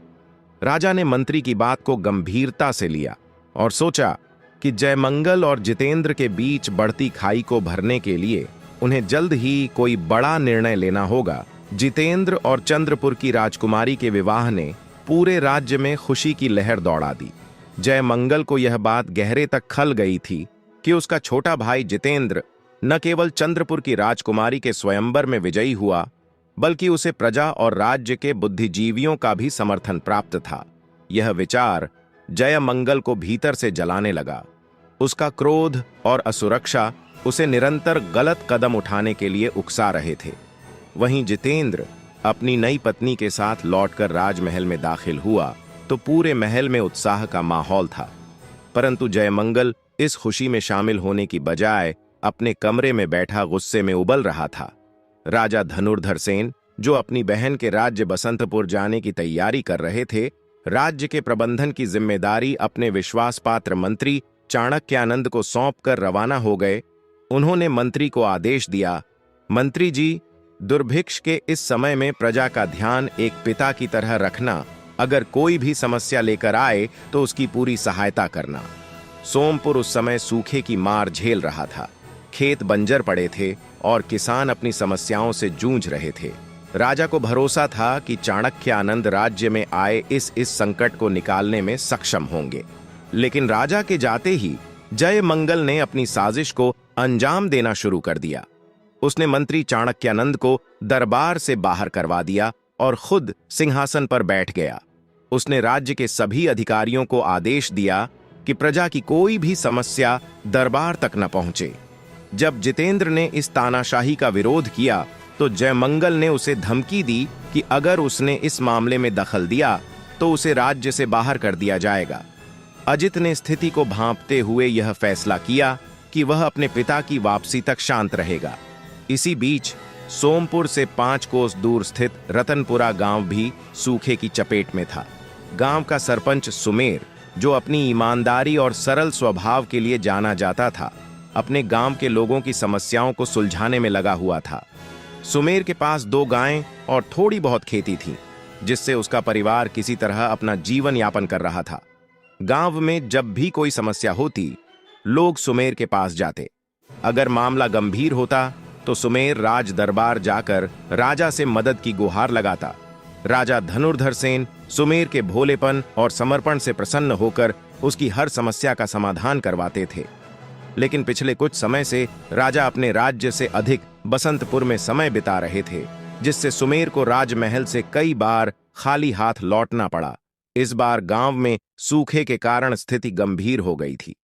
राजा ने मंत्री की बात को गंभीरता से लिया और सोचा कि जयमंगल और जितेंद्र के बीच बढ़ती खाई को भरने के लिए उन्हें जल्द ही कोई बड़ा निर्णय लेना होगा। जितेंद्र और चंद्रपुर की राजकुमारी के विवाह ने पूरे राज्य में खुशी की लहर दौड़ा दी। जयमंगल को यह बात गहरे तक खल गई थी कि उसका छोटा भाई जितेंद्र न केवल चंद्रपुर की राजकुमारी के स्वयंवर में विजयी हुआ, बल्कि उसे प्रजा और राज्य के बुद्धिजीवियों का भी समर्थन प्राप्त था। यह विचार जयमंगल को भीतर से जलाने लगा। उसका क्रोध और असुरक्षा उसे निरंतर गलत कदम उठाने के लिए उकसा रहे थे। वहीं जितेंद्र अपनी नई पत्नी के साथ लौटकर राजमहल में दाखिल हुआ तो पूरे महल में उत्साह का माहौल था। परंतु जयमंगल इस खुशी में शामिल होने की बजाय अपने कमरे में बैठा गुस्से में उबल रहा था। राजा धनुर्धर सेन, जो अपनी बहन के राज्य बसंतपुर जाने की तैयारी कर रहे थे, राज्य के प्रबंधन की जिम्मेदारी अपने विश्वासपात्र मंत्री चाणक्यानंद को सौंपकर रवाना हो गए। उन्होंने मंत्री को आदेश दिया, मंत्री जी, दुर्भिक्ष के इस समय में प्रजा का ध्यान एक पिता की तरह रखना। अगर कोई भी समस्या लेकर आए तो उसकी पूरी सहायता करना। सोमपुर उस समय सूखे की मार झेल रहा था। खेत बंजर पड़े थे और किसान अपनी समस्याओं से जूझ रहे थे। राजा को भरोसा था कि चाणक्यानंद राज्य में आए इस संकट को निकालने में सक्षम होंगे। लेकिन राजा के जाते ही जयमंगल ने अपनी साजिश को अंजाम देना शुरू कर दिया। उसने मंत्री चाणक्यानंद को दरबार से बाहर करवा दिया और खुद सिंहासन पर बैठ गया। उसने राज्य के सभी अधिकारियों को आदेश दिया कि प्रजा की कोई भी समस्या दरबार तक न पहुंचे। जब जितेंद्र ने इस तानाशाही का विरोध किया तो जयमंगल ने उसे धमकी दी कि अगर उसने इस मामले में दखल दिया तो उसे राज्य से बाहर कर दिया जाएगा। अजित ने स्थिति को भांपते हुए यह फैसला किया कि वह अपने पिता की वापसी तक शांत रहेगा। इसी बीच सोमपुर से 5 कोस दूर स्थित रतनपुरा गांव भी सूखे की चपेट में था। गांव का सरपंच सुमेर, जो अपनी ईमानदारी और सरल स्वभाव के लिए जाना जाता था, अपने गांव के लोगों की समस्याओं को सुलझाने में लगा हुआ था। सुमेर के पास 2 गायें और थोड़ी बहुत खेती थी, जिससे उसका परिवार किसी तरह अपना जीवन यापन कर रहा था। गांव में जब भी कोई समस्या होती, लोग सुमेर के पास जाते। अगर मामला गंभीर होता तो सुमेर राज दरबार जाकर राजा से मदद की गुहार लगाता। राजा धनुर्धर सेन सुमेर के भोलेपन और समर्पण से प्रसन्न होकर उसकी हर समस्या का समाधान करवाते थे। लेकिन पिछले कुछ समय से राजा अपने राज्य से अधिक बसंतपुर में समय बिता रहे थे, जिससे सुमेर को राजमहल से कई बार खाली हाथ लौटना पड़ा। इस बार गांव में सूखे के कारण स्थिति गंभीर हो गई थी।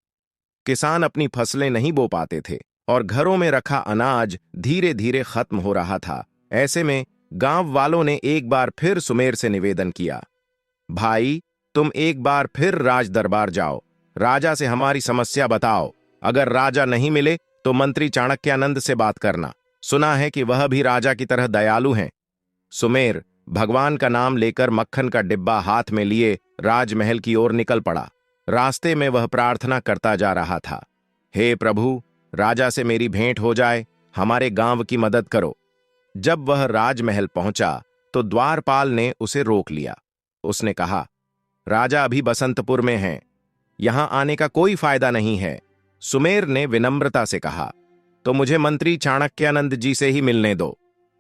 किसान अपनी फसलें नहीं बो पाते थे और घरों में रखा अनाज धीरे धीरे खत्म हो रहा था। ऐसे में गांव वालों ने एक बार फिर सुमेर से निवेदन किया, भाई, तुम एक बार फिर राज दरबार जाओ, राजा से हमारी समस्या बताओ। अगर राजा नहीं मिले तो मंत्री चाणक्यानंद से बात करना, सुना है कि वह भी राजा की तरह दयालु हैं। सुमेर भगवान का नाम लेकर मक्खन का डिब्बा हाथ में लिए राजमहल की ओर निकल पड़ा। रास्ते में वह प्रार्थना करता जा रहा था, हे प्रभु, राजा से मेरी भेंट हो जाए, हमारे गांव की मदद करो। जब वह राजमहल पहुंचा तो द्वारपाल ने उसे रोक लिया। उसने कहा, राजा अभी बसंतपुर में हैं, यहां आने का कोई फायदा नहीं है। सुमेर ने विनम्रता से कहा, तो मुझे मंत्री चाणक्यानंद जी से ही मिलने दो।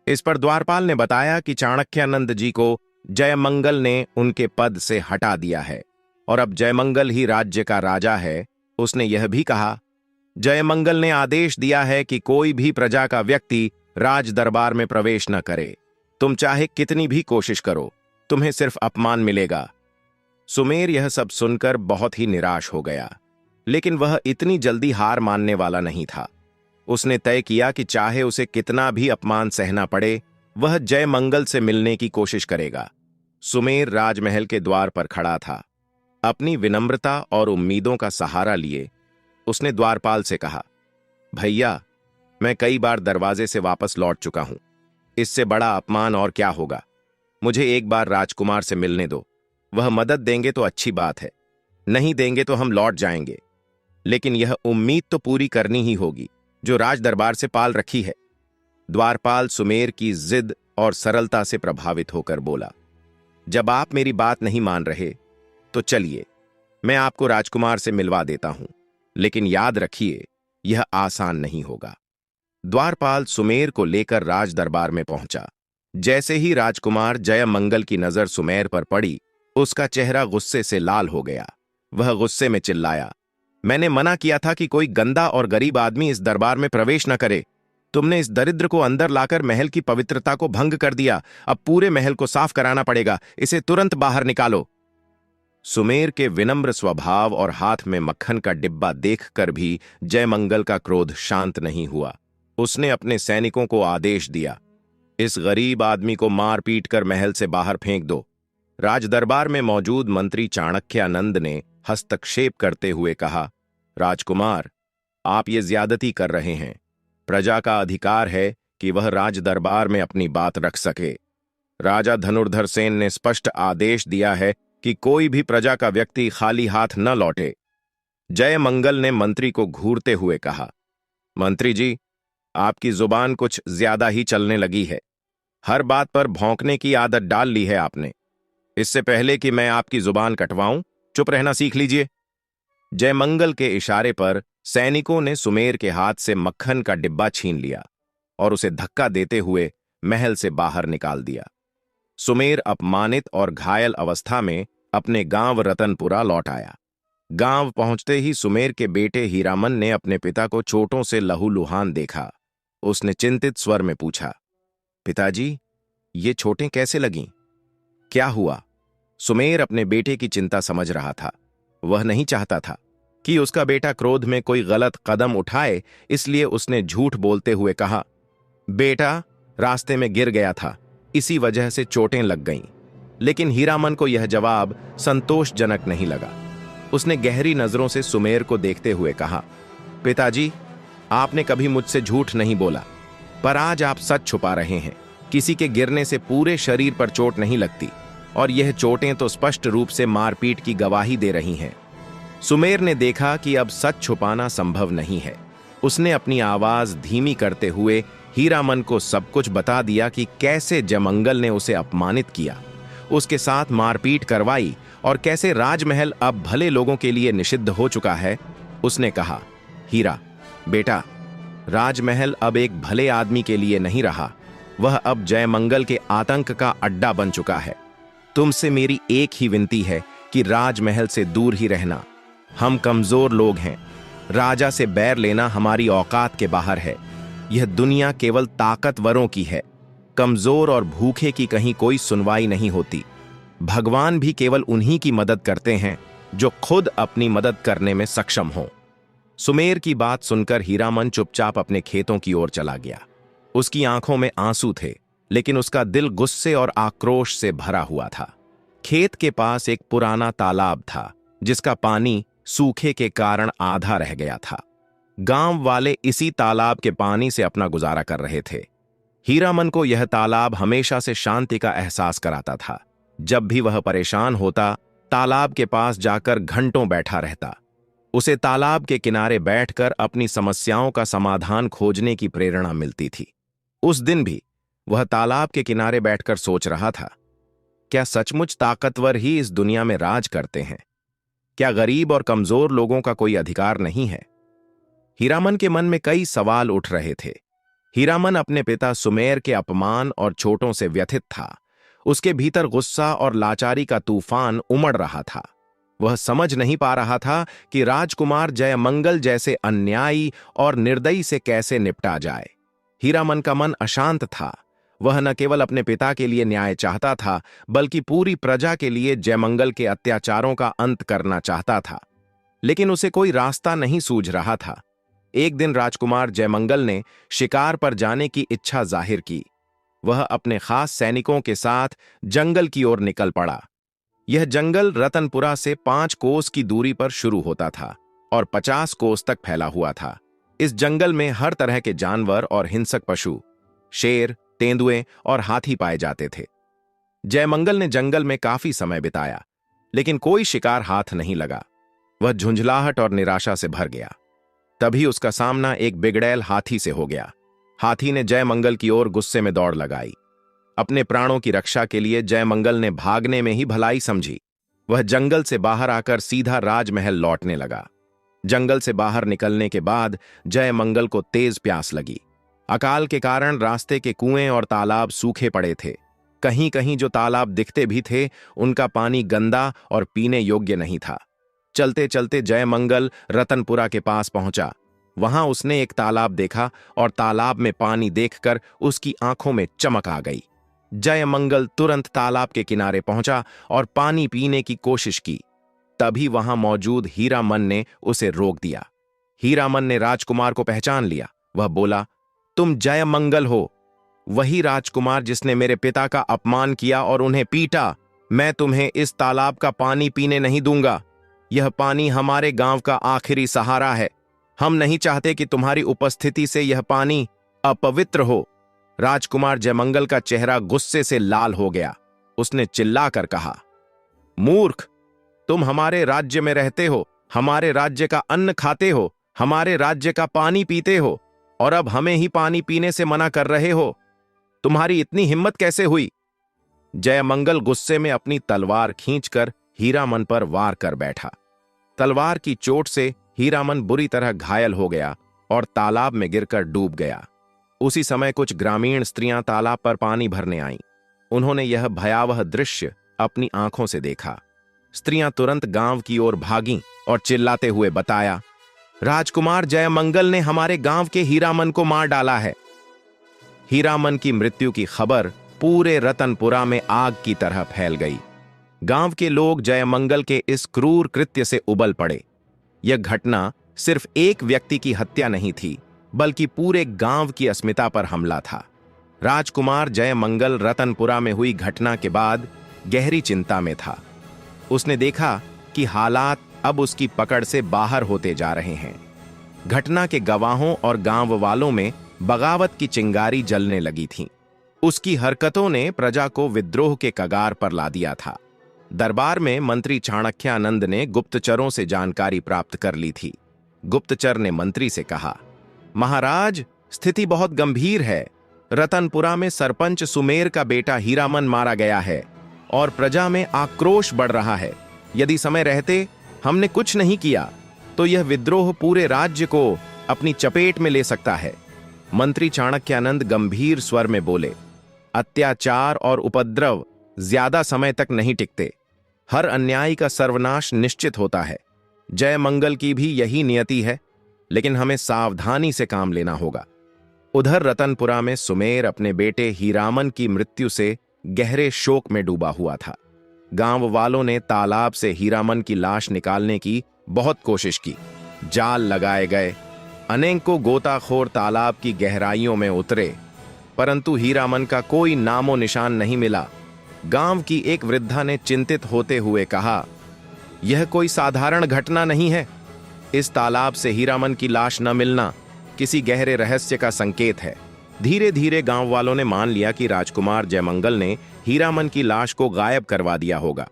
इस पर द्वारपाल ने बताया कि चाणक्यानंद जी को जयमंगल ने उनके पद से हटा दिया है और अब जयमंगल ही राज्य का राजा है। उसने यह भी कहा, जयमंगल ने आदेश दिया है कि कोई भी प्रजा का व्यक्ति राज दरबार में प्रवेश न करे। तुम चाहे कितनी भी कोशिश करो, तुम्हें सिर्फ अपमान मिलेगा। सुमेर यह सब सुनकर बहुत ही निराश हो गया, लेकिन वह इतनी जल्दी हार मानने वाला नहीं था। उसने तय किया कि चाहे उसे कितना भी अपमान सहना पड़े, वह जयमंगल से मिलने की कोशिश करेगा। सुमेर राजमहल के द्वार पर खड़ा था। अपनी विनम्रता और उम्मीदों का सहारा लिए उसने द्वारपाल से कहा, भैया, मैं कई बार दरवाजे से वापस लौट चुका हूं, इससे बड़ा अपमान और क्या होगा। मुझे एक बार राजकुमार से मिलने दो, वह मदद देंगे तो अच्छी बात है, नहीं देंगे तो हम लौट जाएंगे। लेकिन यह उम्मीद तो पूरी करनी ही होगी जो राज दरबार से पाल रखी है। द्वारपाल सुमेर की जिद और सरलता से प्रभावित होकर बोला, जब आप मेरी बात नहीं मान रहे तो चलिए, मैं आपको राजकुमार से मिलवा देता हूं, लेकिन याद रखिए, यह आसान नहीं होगा। द्वारपाल सुमेर को लेकर राज दरबार में पहुंचा। जैसे ही राजकुमार जयमंगल की नजर सुमेर पर पड़ी, उसका चेहरा गुस्से से लाल हो गया। वह गुस्से में चिल्लाया, मैंने मना किया था कि कोई गंदा और गरीब आदमी इस दरबार में प्रवेश न करे। तुमने इस दरिद्र को अंदर लाकर महल की पवित्रता को भंग कर दिया। अब पूरे महल को साफ कराना पड़ेगा, इसे तुरंत बाहर निकालो। सुमेर के विनम्र स्वभाव और हाथ में मक्खन का डिब्बा देखकर भी जयमंगल का क्रोध शांत नहीं हुआ। उसने अपने सैनिकों को आदेश दिया, इस गरीब आदमी को मार पीट कर महल से बाहर फेंक दो। राजदरबार में मौजूद मंत्री चाणक्यानंद ने हस्तक्षेप करते हुए कहा, राजकुमार, आप ये ज्यादती कर रहे हैं। प्रजा का अधिकार है कि वह राजदरबार में अपनी बात रख सके। राजा धनुर्धर सेन ने स्पष्ट आदेश दिया है कि कोई भी प्रजा का व्यक्ति खाली हाथ न लौटे। जयमंगल ने मंत्री को घूरते हुए कहा, मंत्री जी, आपकी जुबान कुछ ज्यादा ही चलने लगी है। हर बात पर भौंकने की आदत डाल ली है आपने। इससे पहले कि मैं आपकी जुबान कटवाऊं, चुप रहना सीख लीजिए। जयमंगल के इशारे पर सैनिकों ने सुमेर के हाथ से मक्खन का डिब्बा छीन लिया और उसे धक्का देते हुए महल से बाहर निकाल दिया। सुमेर अपमानित और घायल अवस्था में अपने गांव रतनपुरा लौट आया। गांव पहुंचते ही सुमेर के बेटे हीरामन ने अपने पिता को चोटों से लहूलुहान देखा। उसने चिंतित स्वर में पूछा, पिताजी, ये चोटें कैसे लगीं? क्या हुआ? सुमेर अपने बेटे की चिंता समझ रहा था। वह नहीं चाहता था कि उसका बेटा क्रोध में कोई गलत कदम उठाए, इसलिए उसने झूठ बोलते हुए कहा, बेटा रास्ते में गिर गया था, इसी वजह से चोटें लग गईं। लेकिन हीरामन को यह जवाब संतोषजनक नहीं लगा। उसने गहरी नजरों से सुमेर को देखते हुए कहा, पिताजी, आपने कभी मुझसे झूठ नहीं बोला, पर आज आप सच छुपा रहे हैं। किसी के गिरने से पूरे शरीर पर चोट नहीं लगती, और यह चोटें तो स्पष्ट रूप से मारपीट की गवाही दे रही हैं। सुमेर ने देखा कि अब सच छुपाना संभव नहीं है। उसने अपनी आवाज धीमी करते हुए हीरामन को सब कुछ बता दिया कि कैसे जयमंगल ने उसे अपमानित किया, उसके साथ मारपीट करवाई और कैसे राजमहल अब भले लोगों के लिए निषिद्ध हो चुका है। उसने कहा, हीरा बेटा, राजमहल अब एक भले आदमी के लिए नहीं रहा, वह अब जयमंगल के आतंक का अड्डा बन चुका है। तुमसे मेरी एक ही विनती है कि राजमहल से दूर ही रहना। हम कमजोर लोग हैं, राजा से बैर लेना हमारी औकात के बाहर है। यह दुनिया केवल ताकतवरों की है, कमजोर और भूखे की कहीं कोई सुनवाई नहीं होती। भगवान भी केवल उन्हीं की मदद करते हैं जो खुद अपनी मदद करने में सक्षम हों। सुमेर की बात सुनकर हीरामन चुपचाप अपने खेतों की ओर चला गया। उसकी आंखों में आंसू थे, लेकिन उसका दिल गुस्से और आक्रोश से भरा हुआ था। खेत के पास एक पुराना तालाब था, जिसका पानी सूखे के कारण आधा रह गया था। गांव वाले इसी तालाब के पानी से अपना गुजारा कर रहे थे। हीरामन को यह तालाब हमेशा से शांति का एहसास कराता था। जब भी वह परेशान होता, तालाब के पास जाकर घंटों बैठा रहता। उसे तालाब के किनारे बैठकर अपनी समस्याओं का समाधान खोजने की प्रेरणा मिलती थी। उस दिन भी वह तालाब के किनारे बैठकर सोच रहा था, क्या सचमुच ताकतवर ही इस दुनिया में राज करते हैं? क्या गरीब और कमजोर लोगों का कोई अधिकार नहीं है? हीरामन के मन में कई सवाल उठ रहे थे। हीरामन अपने पिता सुमेर के अपमान और चोटों से व्यथित था। उसके भीतर गुस्सा और लाचारी का तूफान उमड़ रहा था। वह समझ नहीं पा रहा था कि राजकुमार जयमंगल जैसे अन्यायी और निर्दयी से कैसे निपटा जाए। हीरामन का मन अशांत था। वह न केवल अपने पिता के लिए न्याय चाहता था, बल्कि पूरी प्रजा के लिए जयमंगल के अत्याचारों का अंत करना चाहता था। लेकिन उसे कोई रास्ता नहीं सूझ रहा था। एक दिन राजकुमार जयमंगल ने शिकार पर जाने की इच्छा जाहिर की। वह अपने खास सैनिकों के साथ जंगल की ओर निकल पड़ा। यह जंगल रतनपुरा से 5 कोस की दूरी पर शुरू होता था और 50 कोस तक फैला हुआ था। इस जंगल में हर तरह के जानवर और हिंसक पशु, शेर, तेंदुए और हाथी पाए जाते थे। जयमंगल ने जंगल में काफी समय बिताया, लेकिन कोई शिकार हाथ नहीं लगा। वह झुंझलाहट और निराशा से भर गया। तभी उसका सामना एक बिगड़ैल हाथी से हो गया। हाथी ने जयमंगल की ओर गुस्से में दौड़ लगाई। अपने प्राणों की रक्षा के लिए जयमंगल ने भागने में ही भलाई समझी। वह जंगल से बाहर आकर सीधा राजमहल लौटने लगा। जंगल से बाहर निकलने के बाद जयमंगल को तेज प्यास लगी। अकाल के कारण रास्ते के कुएं और तालाब सूखे पड़े थे। कहीं कहीं जो तालाब दिखते भी थे, उनका पानी गंदा और पीने योग्य नहीं था। चलते चलते जयमंगल रतनपुरा के पास पहुंचा। वहां उसने एक तालाब देखा और तालाब में पानी देखकर उसकी आंखों में चमक आ गई। जयमंगल तुरंत तालाब के किनारे पहुंचा और पानी पीने की कोशिश की। तभी वहां मौजूद हीरामन ने उसे रोक दिया। हीरामन ने राजकुमार को पहचान लिया। वह बोला, तुम जयमंगल हो, वही राजकुमार जिसने मेरे पिता का अपमान किया और उन्हें पीटा। मैं तुम्हें इस तालाब का पानी पीने नहीं दूंगा। यह पानी हमारे गांव का आखिरी सहारा है। हम नहीं चाहते कि तुम्हारी उपस्थिति से यह पानी अपवित्र हो। राजकुमार जयमंगल का चेहरा गुस्से से लाल हो गया। उसने चिल्लाकर कहा, मूर्ख, तुम हमारे राज्य में रहते हो, हमारे राज्य का अन्न खाते हो, हमारे राज्य का पानी पीते हो, और अब हमें ही पानी पीने से मना कर रहे हो। तुम्हारी इतनी हिम्मत कैसे हुई? जयमंगल गुस्से में अपनी तलवार खींचकर हीरामन पर वार कर बैठा। तलवार की चोट से हीरामन बुरी तरह घायल हो गया और तालाब में गिरकर डूब गया। उसी समय कुछ ग्रामीण स्त्रियां तालाब पर पानी भरने आईं। उन्होंने यह भयावह दृश्य अपनी आंखों से देखा। स्त्रियां तुरंत गांव की ओर भागीं और चिल्लाते हुए बताया, राजकुमार जयमंगल ने हमारे गांव के हीरामन को मार डाला है। हीरामन की मृत्यु की खबर पूरे रतनपुरा में आग की तरह फैल गई। गांव के लोग जयमंगल के इस क्रूर कृत्य से उबल पड़े। यह घटना सिर्फ एक व्यक्ति की हत्या नहीं थी, बल्कि पूरे गांव की अस्मिता पर हमला था। राजकुमार जयमंगल रतनपुरा में हुई घटना के बाद गहरी चिंता में था। उसने देखा कि हालात अब उसकी पकड़ से बाहर होते जा रहे हैं। घटना के गवाहों और गांव वालों में बगावत की चिंगारी जलने लगी थी। उसकी हरकतों ने प्रजा को विद्रोह के कगार पर ला दिया था। दरबार में मंत्री चाणक्यानंद ने गुप्तचरों से जानकारी प्राप्त कर ली थी। गुप्तचर ने मंत्री से कहा, महाराज, स्थिति बहुत गंभीर है। रतनपुरा में सरपंच सुमेर का बेटा हीरामन मारा गया है और प्रजा में आक्रोश बढ़ रहा है। यदि समय रहते हमने कुछ नहीं किया तो यह विद्रोह पूरे राज्य को अपनी चपेट में ले सकता है। मंत्री चाणक्यानंद गंभीर स्वर में बोले, अत्याचार और उपद्रव ज्यादा समय तक नहीं टिकते। हर अन्याय का सर्वनाश निश्चित होता है। जय मंगल की भी यही नियति है, लेकिन हमें सावधानी से काम लेना होगा। उधर रतनपुरा में सुमेर अपने बेटे हीरामन की मृत्यु से गहरे शोक में डूबा हुआ था। गांव वालों ने तालाब से हीरामन की लाश निकालने की बहुत कोशिश की। जाल लगाए गए, अनेकों गोताखोर तालाब की गहराइयों में उतरे, परंतु हीरामन का कोई नामो निशान नहीं मिला। गांव की एक वृद्धा ने चिंतित होते हुए कहा, यह कोई साधारण घटना नहीं है। इस तालाब से हीरामन की लाश न मिलना किसी गहरे रहस्य का संकेत है। धीरे धीरे गांव वालों ने मान लिया कि राजकुमार जयमंगल ने हीरामन की लाश को गायब करवा दिया होगा,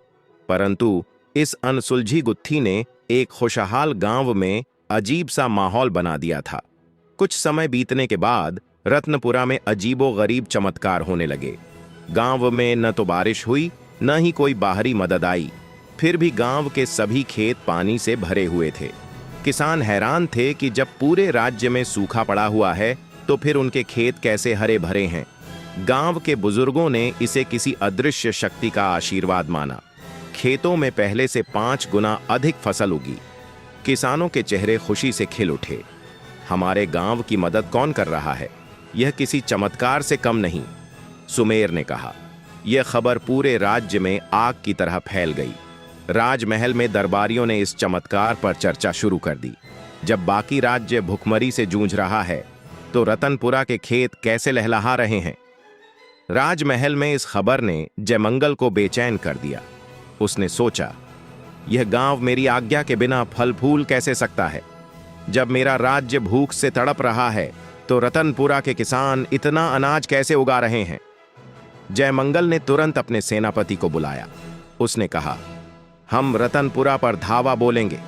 परंतु इस अनसुलझी गुत्थी ने एक खुशहाल गांव में अजीब सा माहौल बना दिया था। कुछ समय बीतने के बाद रत्नपुरा में अजीबोगरीब चमत्कार होने लगे। गांव में न तो बारिश हुई, न ही कोई बाहरी मदद आई। फिर भी गांव के सभी खेत पानी से भरे हुए थे। किसान हैरान थे कि जब पूरे राज्य में सूखा पड़ा हुआ है तो फिर उनके खेत कैसे हरे भरे हैं। गांव के बुजुर्गों ने इसे किसी अदृश्य शक्ति का आशीर्वाद माना। खेतों में पहले से 5 गुना अधिक फसल उगी। किसानों के चेहरे खुशी से खिल उठे। हमारे गांव की मदद कौन कर रहा है? यह किसी चमत्कार से कम नहीं, सुमेर ने कहा। यह खबर पूरे राज्य में आग की तरह फैल गई। राजमहल में दरबारियों ने इस चमत्कार पर चर्चा शुरू कर दी। जब बाकी राज्य भुखमरी से जूझ रहा है तो रतनपुरा के खेत कैसे लहलहा रहे हैं। राजमहल में इस खबर ने जयमंगल को बेचैन कर दिया। उसने सोचा, यह गांव मेरी आज्ञा के बिना फल फूल कैसे सकता है? जब मेरा राज्य भूख से तड़प रहा है तो रतनपुरा के किसान इतना अनाज कैसे उगा रहे हैं? जयमंगल ने तुरंत अपने सेनापति को बुलाया। उसने कहा, हम रतनपुरा पर धावा बोलेंगे,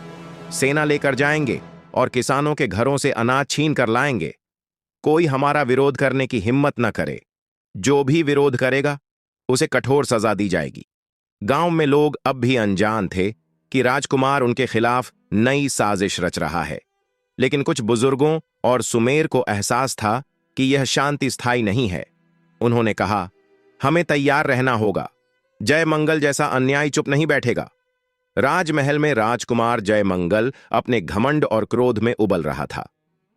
सेना लेकर जाएंगे और किसानों के घरों से अनाज छीन कर लाएंगे। कोई हमारा विरोध करने की हिम्मत न करे। जो भी विरोध करेगा उसे कठोर सजा दी जाएगी। गांव में लोग अब भी अनजान थे कि राजकुमार उनके खिलाफ नई साजिश रच रहा है, लेकिन कुछ बुजुर्गों और सुमेर को एहसास था कि यह शांति स्थायी नहीं है। उन्होंने कहा, हमें तैयार रहना होगा। जयमंगल जैसा अन्याय चुप नहीं बैठेगा। राजमहल में राजकुमार जयमंगल अपने घमंड और क्रोध में उबल रहा था।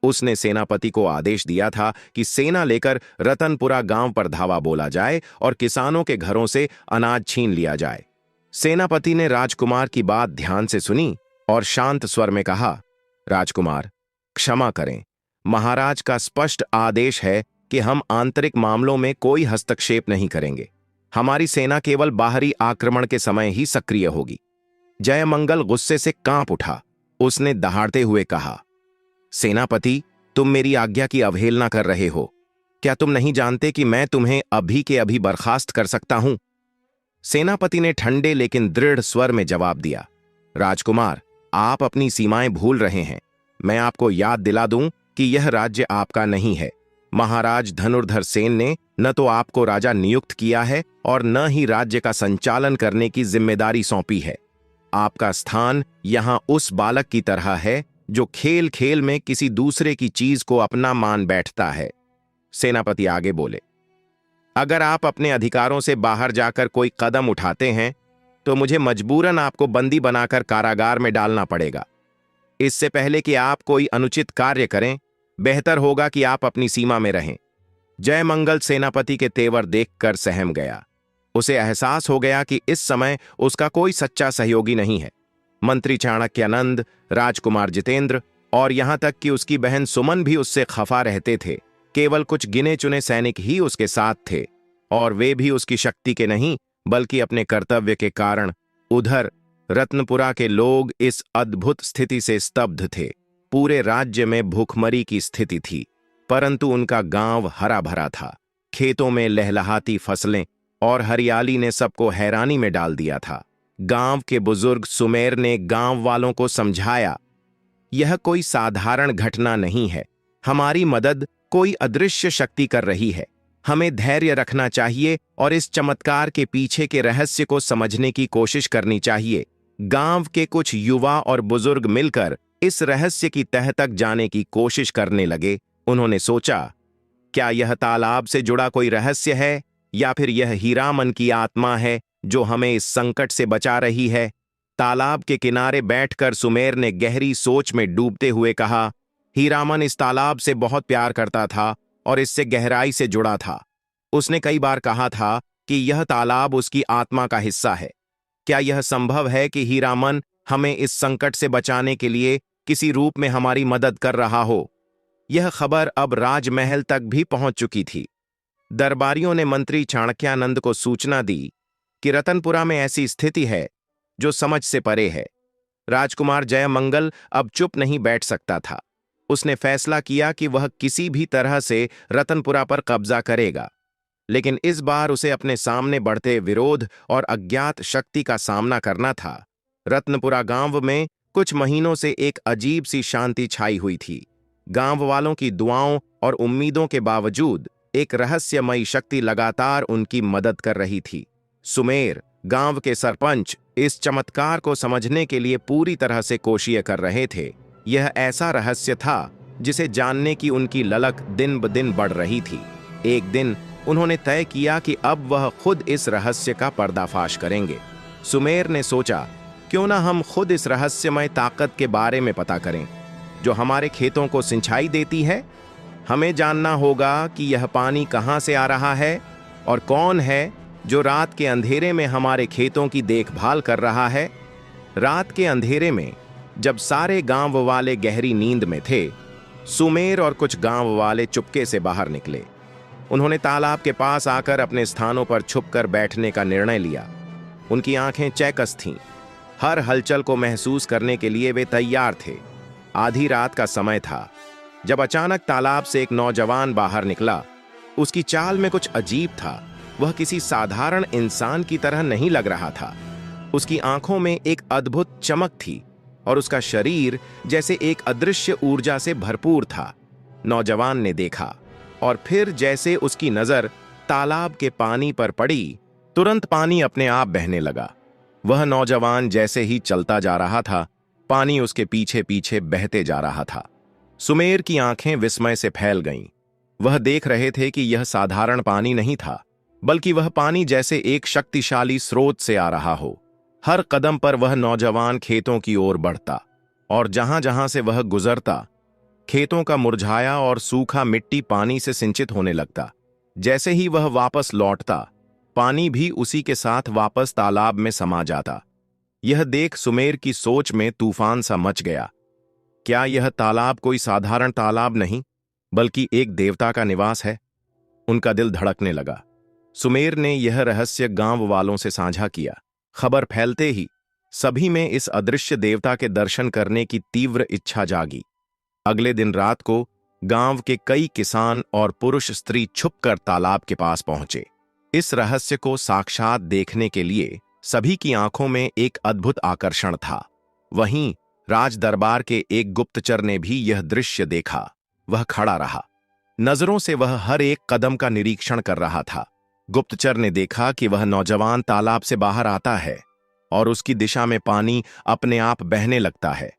उसने सेनापति को आदेश दिया था कि सेना लेकर रतनपुरा गांव पर धावा बोला जाए और किसानों के घरों से अनाज छीन लिया जाए। सेनापति ने राजकुमार की बात ध्यान से सुनी और शांत स्वर में कहा, राजकुमार, क्षमा करें। महाराज का स्पष्ट आदेश है कि हम आंतरिक मामलों में कोई हस्तक्षेप नहीं करेंगे। हमारी सेना केवल बाहरी आक्रमण के समय ही सक्रिय होगी। जयमंगल गुस्से से कांप उठा। उसने दहाड़ते हुए कहा, सेनापति, तुम मेरी आज्ञा की अवहेलना कर रहे हो। क्या तुम नहीं जानते कि मैं तुम्हें अभी के अभी बर्खास्त कर सकता हूं? सेनापति ने ठंडे लेकिन दृढ़ स्वर में जवाब दिया, राजकुमार, आप अपनी सीमाएं भूल रहे हैं। मैं आपको याद दिला दूं कि यह राज्य आपका नहीं है। महाराज धनुर्धर सेन ने न तो आपको राजा नियुक्त किया है और न ही राज्य का संचालन करने की जिम्मेदारी सौंपी है। आपका स्थान यहां उस बालक की तरह है जो खेल खेल में किसी दूसरे की चीज को अपना मान बैठता है। सेनापति आगे बोले, अगर आप अपने अधिकारों से बाहर जाकर कोई कदम उठाते हैं तो मुझे मजबूरन आपको बंदी बनाकर कारागार में डालना पड़ेगा। इससे पहले कि आप कोई अनुचित कार्य करें, बेहतर होगा कि आप अपनी सीमा में रहें। जयमंगल सेनापति के तेवर देखकर सहम गया। उसे एहसास हो गया कि इस समय उसका कोई सच्चा सहयोगी नहीं है। मंत्री चाणक्यानंद, राजकुमार जितेंद्र और यहां तक कि उसकी बहन सुमन भी उससे खफा रहते थे। केवल कुछ गिने चुने सैनिक ही उसके साथ थे, और वे भी उसकी शक्ति के नहीं बल्कि अपने कर्तव्य के कारण। उधर रत्नपुरा के लोग इस अद्भुत स्थिति से स्तब्ध थे। पूरे राज्य में भूखमरी की स्थिति थी, परंतु उनका गांव हरा भरा था। खेतों में लहलहाती फसलें और हरियाली ने सबको हैरानी में डाल दिया था। गांव के बुजुर्ग सुमेर ने गांव वालों को समझाया, यह कोई साधारण घटना नहीं है। हमारी मदद कोई अदृश्य शक्ति कर रही है। हमें धैर्य रखना चाहिए और इस चमत्कार के पीछे के रहस्य को समझने की कोशिश करनी चाहिए। गांव के कुछ युवा और बुजुर्ग मिलकर इस रहस्य की तह तक जाने की कोशिश करने लगे। उन्होंने सोचा, क्या यह तालाब से जुड़ा कोई रहस्य है या फिर यह हीरामन की आत्मा है जो हमें इस संकट से बचा रही है? तालाब के किनारे बैठकर सुमेर ने गहरी सोच में डूबते हुए कहा, हीरामन इस तालाब से बहुत प्यार करता था और इससे गहराई से जुड़ा था। उसने कई बार कहा था कि यह तालाब उसकी आत्मा का हिस्सा है। क्या यह संभव है कि हीरामन हमें इस संकट से बचाने के लिए किसी रूप में हमारी मदद कर रहा हो? यह खबर अब राजमहल तक भी पहुंच चुकी थी। दरबारियों ने मंत्री चाणक्यानंद को सूचना दी कि रतनपुरा में ऐसी स्थिति है जो समझ से परे है। राजकुमार जयमंगल अब चुप नहीं बैठ सकता था। उसने फैसला किया कि वह किसी भी तरह से रतनपुरा पर कब्जा करेगा, लेकिन इस बार उसे अपने सामने बढ़ते विरोध और अज्ञात शक्ति का सामना करना था। रत्नपुरा गांव में कुछ महीनों से एक अजीब सी शांति छाई हुई थी। गांव वालों की दुआओं और उम्मीदों के बावजूद एक रहस्यमयी शक्ति लगातार उनकी मदद कर रही थी। सुमेर, गांव के सरपंच, इस चमत्कार को समझने के लिए पूरी तरह से कोशिश कर रहे थे। यह ऐसा रहस्य था जिसे जानने की उनकी ललक दिन ब दिन बढ़ रही थी। एक दिन उन्होंने तय किया कि अब वह खुद इस रहस्य का पर्दाफाश करेंगे। सुमेर ने सोचा, क्यों ना हम खुद इस रहस्यमय ताकत के बारे में पता करें जो हमारे खेतों को सिंचाई देती है। हमें जानना होगा कि यह पानी कहां से आ रहा है और कौन है जो रात के अंधेरे में हमारे खेतों की देखभाल कर रहा है। रात के अंधेरे में जब सारे गांव वाले गहरी नींद में थे, सुमेर और कुछ गांव वाले चुपके से बाहर निकले। उन्होंने तालाब के पास आकर अपने स्थानों पर छुपकर बैठने का निर्णय लिया। उनकी आंखें चौकस थीं। हर हलचल को महसूस करने के लिए वे तैयार थे। आधी रात का समय था जब अचानक तालाब से एक नौजवान बाहर निकला। उसकी चाल में कुछ अजीब था। वह किसी साधारण इंसान की तरह नहीं लग रहा था। उसकी आंखों में एक अद्भुत चमक थी और उसका शरीर जैसे एक अदृश्य ऊर्जा से भरपूर था। नौजवान ने देखा और फिर जैसे उसकी नजर तालाब के पानी पर पड़ी, तुरंत पानी अपने आप बहने लगा। वह नौजवान जैसे ही चलता जा रहा था, पानी उसके पीछे पीछे बहते जा रहा था। सुमेर की आंखें विस्मय से फैल गईं। वह देख रहे थे कि यह साधारण पानी नहीं था, बल्कि वह पानी जैसे एक शक्तिशाली स्रोत से आ रहा हो। हर कदम पर वह नौजवान खेतों की ओर बढ़ता और जहां जहां से वह गुजरता, खेतों का मुरझाया और सूखा मिट्टी पानी से सिंचित होने लगता। जैसे ही वह वापस लौटता, पानी भी उसी के साथ वापस तालाब में समा जाता। यह देख सुमेर की सोच में तूफान सा मच गया। क्या यह तालाब कोई साधारण तालाब नहीं, बल्कि एक देवता का निवास है? उनका दिल धड़कने लगा। सुमेर ने यह रहस्य गांव वालों से साझा किया। खबर फैलते ही सभी में इस अदृश्य देवता के दर्शन करने की तीव्र इच्छा जागी। अगले दिन रात को गांव के कई किसान और पुरुष स्त्री छुपकर तालाब के पास पहुंचे। इस रहस्य को साक्षात देखने के लिए सभी की आंखों में एक अद्भुत आकर्षण था। वहीं राज दरबार के एक गुप्तचर ने भी यह दृश्य देखा। वह खड़ा रहा। नजरों से वह हर एक कदम का निरीक्षण कर रहा था। गुप्तचर ने देखा कि वह नौजवान तालाब से बाहर आता है और उसकी दिशा में पानी अपने आप बहने लगता है।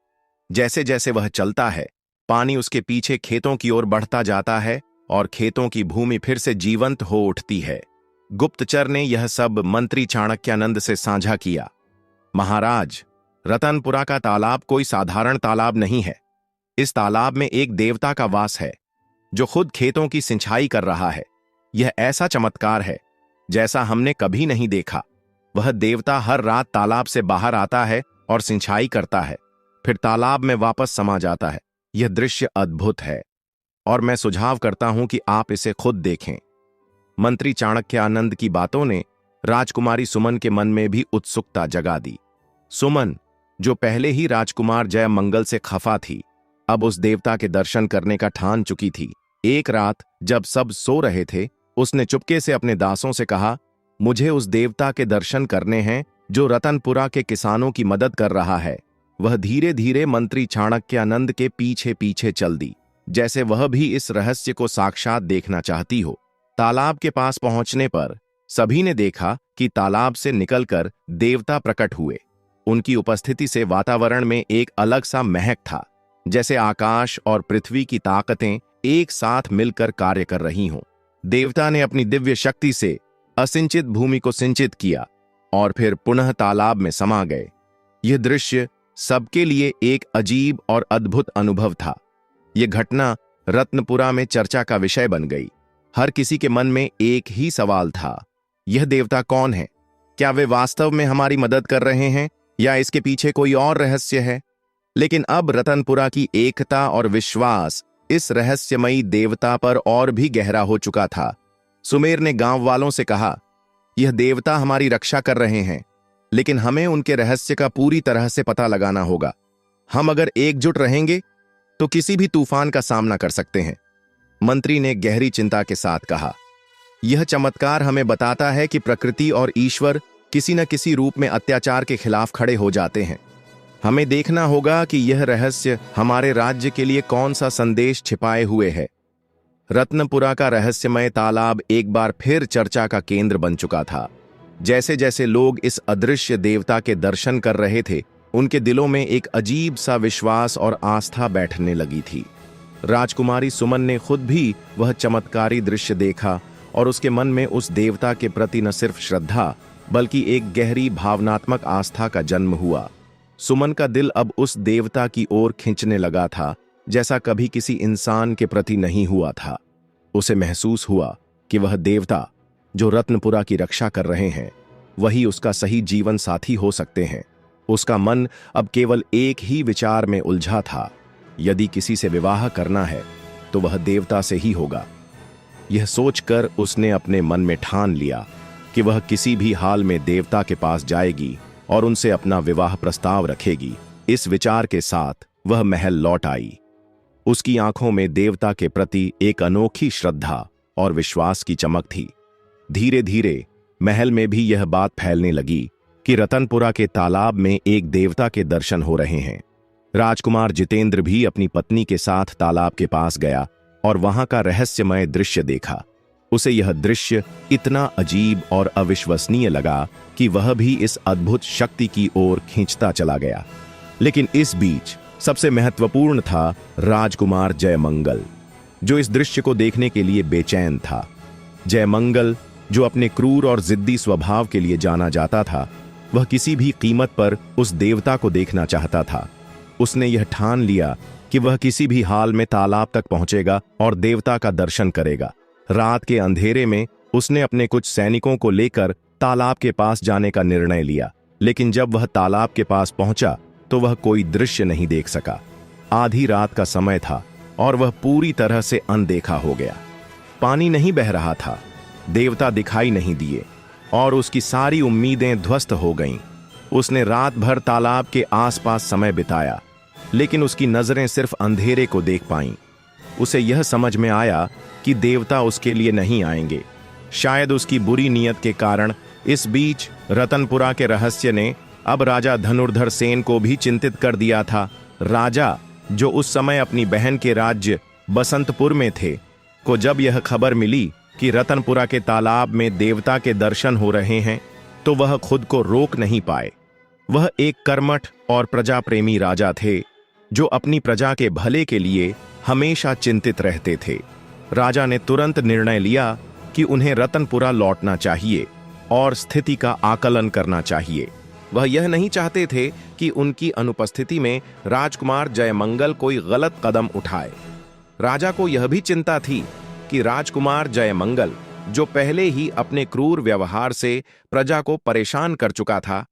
जैसे जैसे वह चलता है, पानी उसके पीछे खेतों की ओर बढ़ता जाता है और खेतों की भूमि फिर से जीवंत हो उठती है। गुप्तचर ने यह सब मंत्री चाणक्यानंद से साझा किया। महाराज, रतनपुरा का तालाब कोई साधारण तालाब नहीं है। इस तालाब में एक देवता का वास है जो खुद खेतों की सिंचाई कर रहा है। यह ऐसा चमत्कार है जैसा हमने कभी नहीं देखा। वह देवता हर रात तालाब से बाहर आता है और सिंचाई करता है, फिर तालाब में वापस समा जाता है। यह दृश्य अद्भुत है और मैं सुझाव करता हूं कि आप इसे खुद देखें। मंत्री चाणक्यानंद की बातों ने राजकुमारी सुमन के मन में भी उत्सुकता जगा दी। सुमन, जो पहले ही राजकुमार जयमंगल से खफा थी, अब उस देवता के दर्शन करने का ठान चुकी थी। एक रात जब सब सो रहे थे, उसने चुपके से अपने दासों से कहा, मुझे उस देवता के दर्शन करने हैं जो रतनपुरा के किसानों की मदद कर रहा है। वह धीरे धीरे मंत्री चाणक्यानंद के पीछे पीछे चल दी। जैसे वह भी इस रहस्य को साक्षात देखना चाहती हो। तालाब के पास पहुंचने पर सभी ने देखा कि तालाब से निकलकर देवता प्रकट हुए। उनकी उपस्थिति से वातावरण में एक अलग सा महक था, जैसे आकाश और पृथ्वी की ताकतें एक साथ मिलकर कार्य कर रही हों। देवता ने अपनी दिव्य शक्ति से असिंचित भूमि को सिंचित किया और फिर पुनः तालाब में समा गए। यह दृश्य सबके लिए एक अजीब और अद्भुत अनुभव था। यह घटना रत्नपुरा में चर्चा का विषय बन गई। हर किसी के मन में एक ही सवाल था, यह देवता कौन है? क्या वे वास्तव में हमारी मदद कर रहे हैं या इसके पीछे कोई और रहस्य है? लेकिन अब रतनपुरा की एकता और विश्वास इस रहस्यमयी देवता पर और भी गहरा हो चुका था। सुमेर ने गांव वालों से कहा, यह देवता हमारी रक्षा कर रहे हैं, लेकिन हमें उनके रहस्य का पूरी तरह से पता लगाना होगा। हम अगर एकजुट रहेंगे तो किसी भी तूफान का सामना कर सकते हैं। मंत्री ने गहरी चिंता के साथ कहा, यह चमत्कार हमें बताता है कि प्रकृति और ईश्वर किसी न किसी रूप में अत्याचार के खिलाफ खड़े हो जाते हैं। हमें देखना होगा कि यह रहस्य हमारे राज्य के लिए कौन सा संदेश छिपाए हुए है। रत्नपुरा का रहस्यमय तालाब एक बार फिर चर्चा का केंद्र बन चुका था। जैसे जैसे लोग इस अदृश्य देवता के दर्शन कर रहे थे, उनके दिलों में एक अजीब सा विश्वास और आस्था बैठने लगी थी। राजकुमारी सुमन ने खुद भी वह चमत्कारी दृश्य देखा और उसके मन में उस देवता के प्रति न सिर्फ श्रद्धा बल्कि एक गहरी भावनात्मक आस्था का जन्म हुआ। सुमन का दिल अब उस देवता की ओर खींचने लगा था जैसा कभी किसी इंसान के प्रति नहीं हुआ था। उसे महसूस हुआ कि वह देवता जो रत्नपुरा की रक्षा कर रहे हैं, वही उसका सही जीवन साथी हो सकते हैं। उसका मन अब केवल एक ही विचार में उलझा था, यदि किसी से विवाह करना है तो वह देवता से ही होगा। यह सोचकर उसने अपने मन में ठान लिया कि वह किसी भी हाल में देवता के पास जाएगी और उनसे अपना विवाह प्रस्ताव रखेगी। इस विचार के साथ वह महल लौट आई। उसकी आंखों में देवता के प्रति एक अनोखी श्रद्धा और विश्वास की चमक थी। धीरे धीरे महल में भी यह बात फैलने लगी कि रतनपुरा के तालाब में एक देवता के दर्शन हो रहे हैं। राजकुमार जितेंद्र भी अपनी पत्नी के साथ तालाब के पास गया और वहां का रहस्यमय दृश्य देखा। उसे यह दृश्य इतना अजीब और अविश्वसनीय लगा कि वह भी इस अद्भुत शक्ति की ओर खींचता चला गया। लेकिन इस बीच सबसे महत्वपूर्ण था राजकुमार जयमंगल, जो इस दृश्य को देखने के लिए बेचैन था। जयमंगल, जो अपने क्रूर और जिद्दी स्वभाव के लिए जाना जाता था, वह किसी भी कीमत पर उस देवता को देखना चाहता था। उसने यह ठान लिया कि वह किसी भी हाल में तालाब तक पहुंचेगा और देवता का दर्शन करेगा। रात के अंधेरे में उसने अपने कुछ सैनिकों को लेकर तालाब के पास जाने का निर्णय लिया, लेकिन जब वह तालाब के पास पहुंचा तो वह कोई दृश्य नहीं देख सका। आधी रात का समय था और वह पूरी तरह से अनदेखा हो गया। पानी नहीं बह रहा था, देवता दिखाई नहीं दिए और उसकी सारी उम्मीदें ध्वस्त हो गईं। उसने रात भर तालाब के आसपास समय बिताया, लेकिन उसकी नजरें सिर्फ अंधेरे को देख पाईं। उसे यह समझ में आया कि देवता उसके लिए नहीं आएंगे। शायद उसकी बुरी नीयत के कारण। इस बीच रतनपुरा के रहस्य ने अब राजा धनुर्धर सेन को भी चिंतित कर दिया था। राजा, जो उस समय अपनी बहन के राज्य बसंतपुर में थे, को जब यह खबर मिली कि रतनपुरा के तालाब में देवता के दर्शन हो रहे हैं, तो वह खुद को रोक नहीं पाए। वह एक कर्मठ और प्रजा प्रेमी राजा थे, जो अपनी प्रजा के भले के लिए हमेशा चिंतित रहते थे। राजा ने तुरंत निर्णय लिया कि उन्हें रतनपुरा लौटना चाहिए और स्थिति का आकलन करना चाहिए। वह यह नहीं चाहते थे कि उनकी अनुपस्थिति में राजकुमार जयमंगल कोई गलत कदम उठाए। राजा को यह भी चिंता थी कि राजकुमार जयमंगल, जो पहले ही अपने क्रूर व्यवहार से प्रजा को परेशान कर चुका था,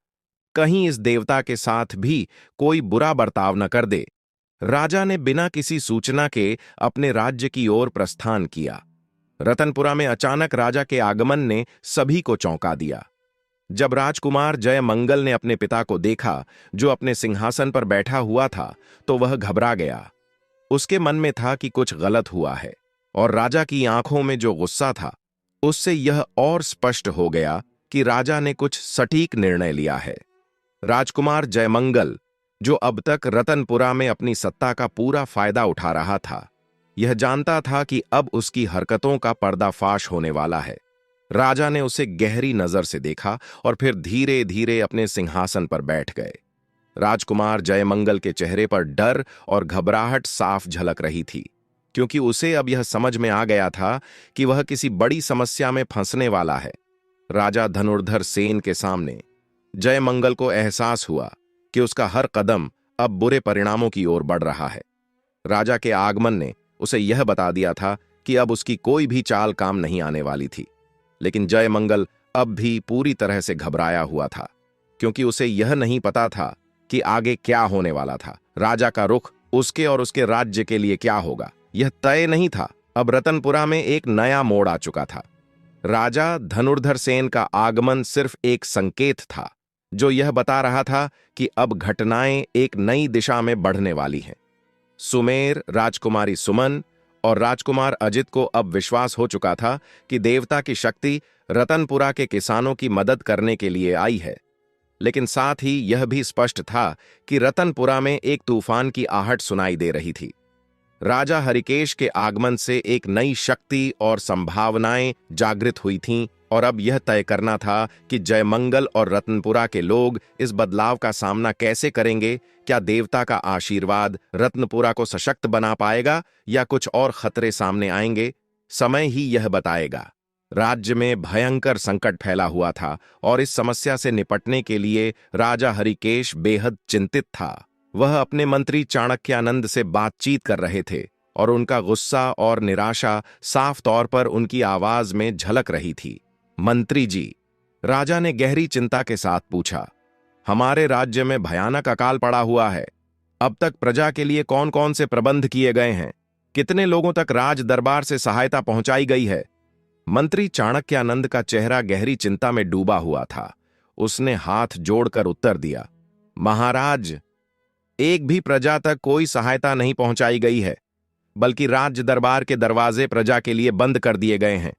कहीं इस देवता के साथ भी कोई बुरा बर्ताव न कर दे। राजा ने बिना किसी सूचना के अपने राज्य की ओर प्रस्थान किया। रतनपुरा में अचानक राजा के आगमन ने सभी को चौंका दिया। जब राजकुमार जयमंगल ने अपने पिता को देखा, जो अपने सिंहासन पर बैठा हुआ था, तो वह घबरा गया। उसके मन में था कि कुछ गलत हुआ है, और राजा की आंखों में जो गुस्सा था, उससे यह और स्पष्ट हो गया कि राजा ने कुछ सटीक निर्णय लिया है। राजकुमार जयमंगल, जो अब तक रतनपुरा में अपनी सत्ता का पूरा फायदा उठा रहा था, यह जानता था कि अब उसकी हरकतों का पर्दाफाश होने वाला है। राजा ने उसे गहरी नजर से देखा और फिर धीरे धीरे अपने सिंहासन पर बैठ गए। राजकुमार जयमंगल के चेहरे पर डर और घबराहट साफ झलक रही थी, क्योंकि उसे अब यह समझ में आ गया था कि वह किसी बड़ी समस्या में फंसने वाला है। राजा धनुर्धर सेन के सामने जयमंगल को एहसास हुआ कि उसका हर कदम अब बुरे परिणामों की ओर बढ़ रहा है। राजा के आगमन ने उसे यह बता दिया था कि अब उसकी कोई भी चाल काम नहीं आने वाली थी, लेकिन जयमंगल अब भी पूरी तरह से घबराया हुआ था, क्योंकि उसे यह नहीं पता था कि आगे क्या होने वाला था। राजा का रुख उसके और उसके राज्य के लिए क्या होगा, यह तय नहीं था। अब रतनपुरा में एक नया मोड़ आ चुका था। राजा धनुर्धर सेन का आगमन सिर्फ एक संकेत था, जो यह बता रहा था कि अब घटनाएं एक नई दिशा में बढ़ने वाली हैं। सुमेर, राजकुमारी सुमन और राजकुमार अजित को अब विश्वास हो चुका था कि देवता की शक्ति रतनपुरा के किसानों की मदद करने के लिए आई है, लेकिन साथ ही यह भी स्पष्ट था कि रतनपुरा में एक तूफान की आहट सुनाई दे रही थी। राजा हरिकेश के आगमन से एक नई शक्ति और संभावनाएं जागृत हुई थीं, और अब यह तय करना था कि जयमंगल और रत्नपुरा के लोग इस बदलाव का सामना कैसे करेंगे। क्या देवता का आशीर्वाद रत्नपुरा को सशक्त बना पाएगा या कुछ और खतरे सामने आएंगे? समय ही यह बताएगा। राज्य में भयंकर संकट फैला हुआ था और इस समस्या से निपटने के लिए राजा हरिकेश बेहद चिंतित था। वह अपने मंत्री चाणक्यानंद से बातचीत कर रहे थे और उनका गुस्सा और निराशा साफ तौर पर उनकी आवाज में झलक रही थी। मंत्री जी, राजा ने गहरी चिंता के साथ पूछा, हमारे राज्य में भयानक अकाल पड़ा हुआ है। अब तक प्रजा के लिए कौन कौन से प्रबंध किए गए हैं? कितने लोगों तक राज दरबार से सहायता पहुंचाई गई है? मंत्री चाणक्यानंद का चेहरा गहरी चिंता में डूबा हुआ था। उसने हाथ जोड़कर उत्तर दिया, महाराज, एक भी प्रजा तक कोई सहायता नहीं पहुंचाई गई है, बल्कि राज्य दरबार के दरवाजे प्रजा के लिए बंद कर दिए गए हैं।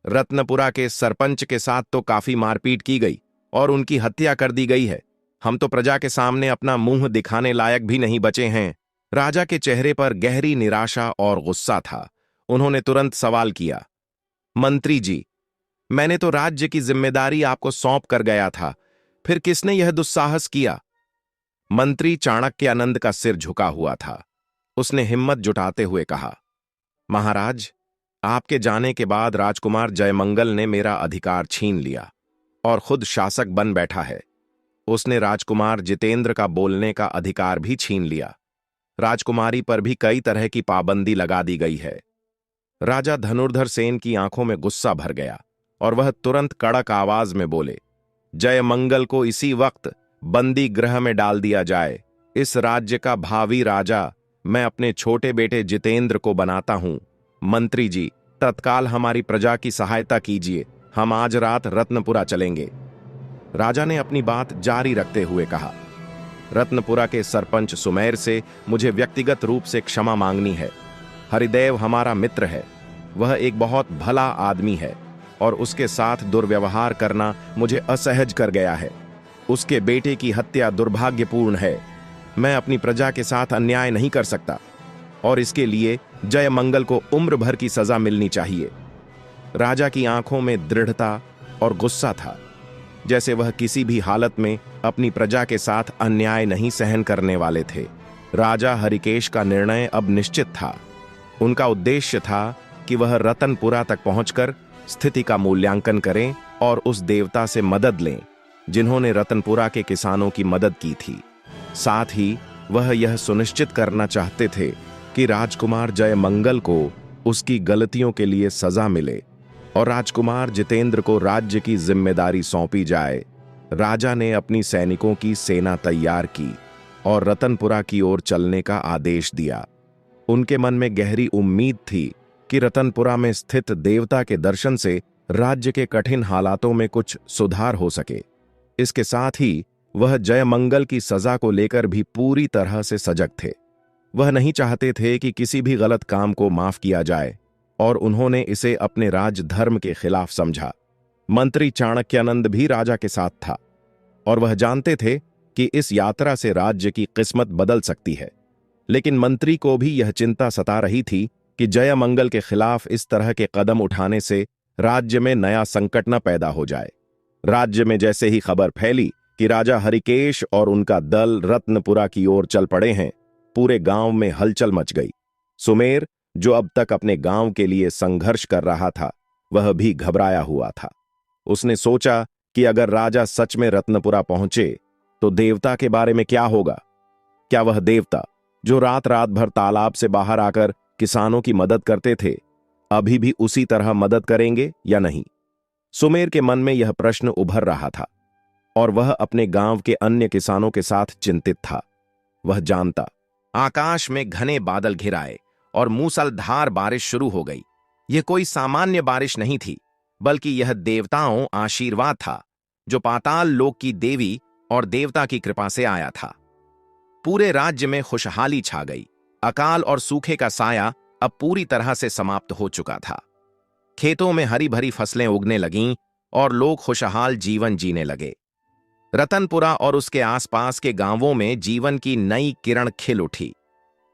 रत्नपुरा के सरपंच के साथ तो काफी मारपीट की गई और उनकी हत्या कर दी गई है। हम तो प्रजा के सामने अपना मुंह दिखाने लायक भी नहीं बचे हैं। राजा के चेहरे पर गहरी निराशा और गुस्सा था। उन्होंने तुरंत सवाल किया, मंत्री जी, मैंने तो राज्य की जिम्मेदारी आपको सौंप कर गया था, फिर किसने यह दुस्साहस किया? मंत्री चाणक्यानंद का सिर झुका हुआ था। उसने हिम्मत जुटाते हुए कहा, महाराज, आपके जाने के बाद राजकुमार जयमंगल ने मेरा अधिकार छीन लिया और खुद शासक बन बैठा है। उसने राजकुमार जितेंद्र का बोलने का अधिकार भी छीन लिया। राजकुमारी पर भी कई तरह की पाबंदी लगा दी गई है। राजा धनुर्धर सेन की आंखों में गुस्सा भर गया और वह तुरंत कड़क आवाज में बोले, जयमंगल को इसी वक्त बंदी गृह में डाल दिया जाए। इस राज्य का भावी राजा मैं अपने छोटे बेटे जितेंद्र को बनाता हूं। मंत्री जी, तत्काल हमारी प्रजा की सहायता कीजिए। हम आज रात रत्नपुरा चलेंगे। राजा ने अपनी बात जारी रखते हुए कहा, रत्नपुरा के सरपंच सुमेर से मुझे व्यक्तिगत रूप से क्षमा मांगनी है। हरिदेव हमारा मित्र है। वह एक बहुत भला आदमी है और उसके साथ दुर्व्यवहार करना मुझे असहज कर गया है। उसके बेटे की हत्या दुर्भाग्यपूर्ण है। मैं अपनी प्रजा के साथ अन्याय नहीं कर सकता और इसके लिए जयमंगल को उम्र भर की सजा मिलनी चाहिए। राजा की आंखों में दृढ़ता और गुस्सा था, जैसे वह किसी भी हालत में अपनी प्रजा के साथ अन्याय नहीं सहन करने वाले थे। राजा हरिकेश का निर्णय अब निश्चित था। उनका उद्देश्य था कि वह रतनपुरा तक पहुंचकर स्थिति का मूल्यांकन करें और उस देवता से मदद लें जिन्होंने रतनपुरा के किसानों की मदद की थी। साथ ही वह यह सुनिश्चित करना चाहते थे कि राजकुमार जयमंगल को उसकी गलतियों के लिए सजा मिले और राजकुमार जितेंद्र को राज्य की जिम्मेदारी सौंपी जाए। राजा ने अपनी सैनिकों की सेना तैयार की और रतनपुरा की ओर चलने का आदेश दिया। उनके मन में गहरी उम्मीद थी कि रतनपुरा में स्थित देवता के दर्शन से राज्य के कठिन हालातों में कुछ सुधार हो सके। इसके साथ ही वह जयमंगल की सजा को लेकर भी पूरी तरह से सजग थे। वह नहीं चाहते थे कि किसी भी गलत काम को माफ किया जाए और उन्होंने इसे अपने राजधर्म के खिलाफ समझा। मंत्री चाणक्यानंद भी राजा के साथ था और वह जानते थे कि इस यात्रा से राज्य की किस्मत बदल सकती है। लेकिन मंत्री को भी यह चिंता सता रही थी कि जयमंगल के खिलाफ इस तरह के कदम उठाने से राज्य में नया संकट न पैदा हो जाए। राज्य में जैसे ही खबर फैली कि राजा हरिकेश और उनका दल रत्नपुरा की ओर चल पड़े हैं, पूरे गांव में हलचल मच गई। सुमेर, जो अब तक अपने गांव के लिए संघर्ष कर रहा था, वह भी घबराया हुआ था। उसने सोचा कि अगर राजा सच में रत्नपुरा पहुंचे तो देवता के बारे में क्या होगा। क्या वह देवता जो रात रात भर तालाब से बाहर आकर किसानों की मदद करते थे, अभी भी उसी तरह मदद करेंगे या नहीं? सुमेर के मन में यह प्रश्न उभर रहा था और वह अपने गांव के अन्य किसानों के साथ चिंतित था। वह जानता, आकाश में घने बादल घिर आए और मूसलधार बारिश शुरू हो गई। यह कोई सामान्य बारिश नहीं थी, बल्कि यह देवताओं आशीर्वाद था जो पाताल लोक की देवी और देवता की कृपा से आया था। पूरे राज्य में खुशहाली छा गई। अकाल और सूखे का साया अब पूरी तरह से समाप्त हो चुका था। खेतों में हरी भरी फसलें उगने लगीं और लोग खुशहाल जीवन जीने लगे। रतनपुरा और उसके आसपास के गांवों में जीवन की नई किरण खिल उठी।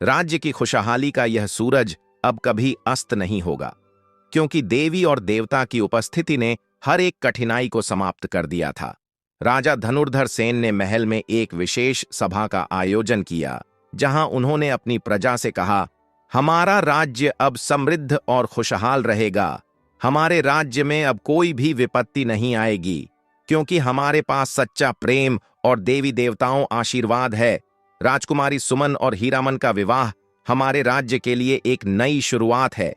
राज्य की खुशहाली का यह सूरज अब कभी अस्त नहीं होगा, क्योंकि देवी और देवता की उपस्थिति ने हर एक कठिनाई को समाप्त कर दिया था। राजा धनुर्धर सेन ने महल में एक विशेष सभा का आयोजन किया, जहां उन्होंने अपनी प्रजा से कहा, हमारा राज्य अब समृद्ध और खुशहाल रहेगा। हमारे राज्य में अब कोई भी विपत्ति नहीं आएगी, क्योंकि हमारे पास सच्चा प्रेम और देवी देवताओं आशीर्वाद है। राजकुमारी सुमन और हीरामन का विवाह हमारे राज्य के लिए एक नई शुरुआत है,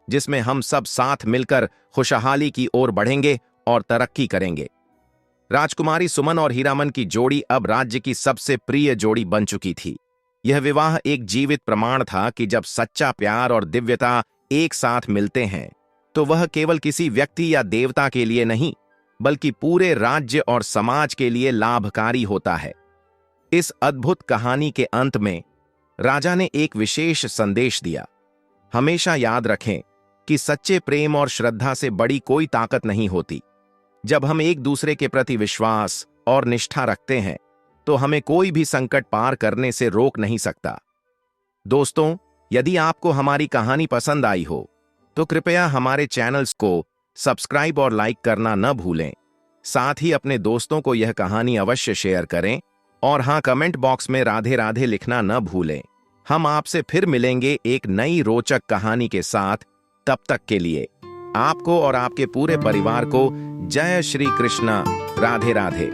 जिसमें हम सब साथ मिलकर खुशहाली की ओर बढ़ेंगे और तरक्की करेंगे। राजकुमारी सुमन और हीरामन की जोड़ी अब राज्य की सबसे प्रिय जोड़ी बन चुकी थी। यह विवाह एक जीवित प्रमाण था कि जब सच्चा प्यार और दिव्यता एक साथ मिलते हैं, तो वह केवल किसी व्यक्ति या देवता के लिए नहीं, बल्कि पूरे राज्य और समाज के लिए लाभकारी होता है। इस अद्भुत कहानी के अंत में राजा ने एक विशेष संदेश दिया। हमेशा याद रखें कि सच्चे प्रेम और श्रद्धा से बड़ी कोई ताकत नहीं होती। जब हम एक दूसरे के प्रति विश्वास और निष्ठा रखते हैं, तो हमें कोई भी संकट पार करने से रोक नहीं सकता। दोस्तों, यदि आपको हमारी कहानी पसंद आई हो, तो कृपया हमारे चैनल्स को सब्सक्राइब और लाइक करना न भूलें। साथ ही अपने दोस्तों को यह कहानी अवश्य शेयर करें और हाँ, कमेंट बॉक्स में राधे राधे लिखना न भूलें। हम आपसे फिर मिलेंगे एक नई रोचक कहानी के साथ। तब तक के लिए आपको और आपके पूरे परिवार को जय श्री कृष्णा, राधे राधे।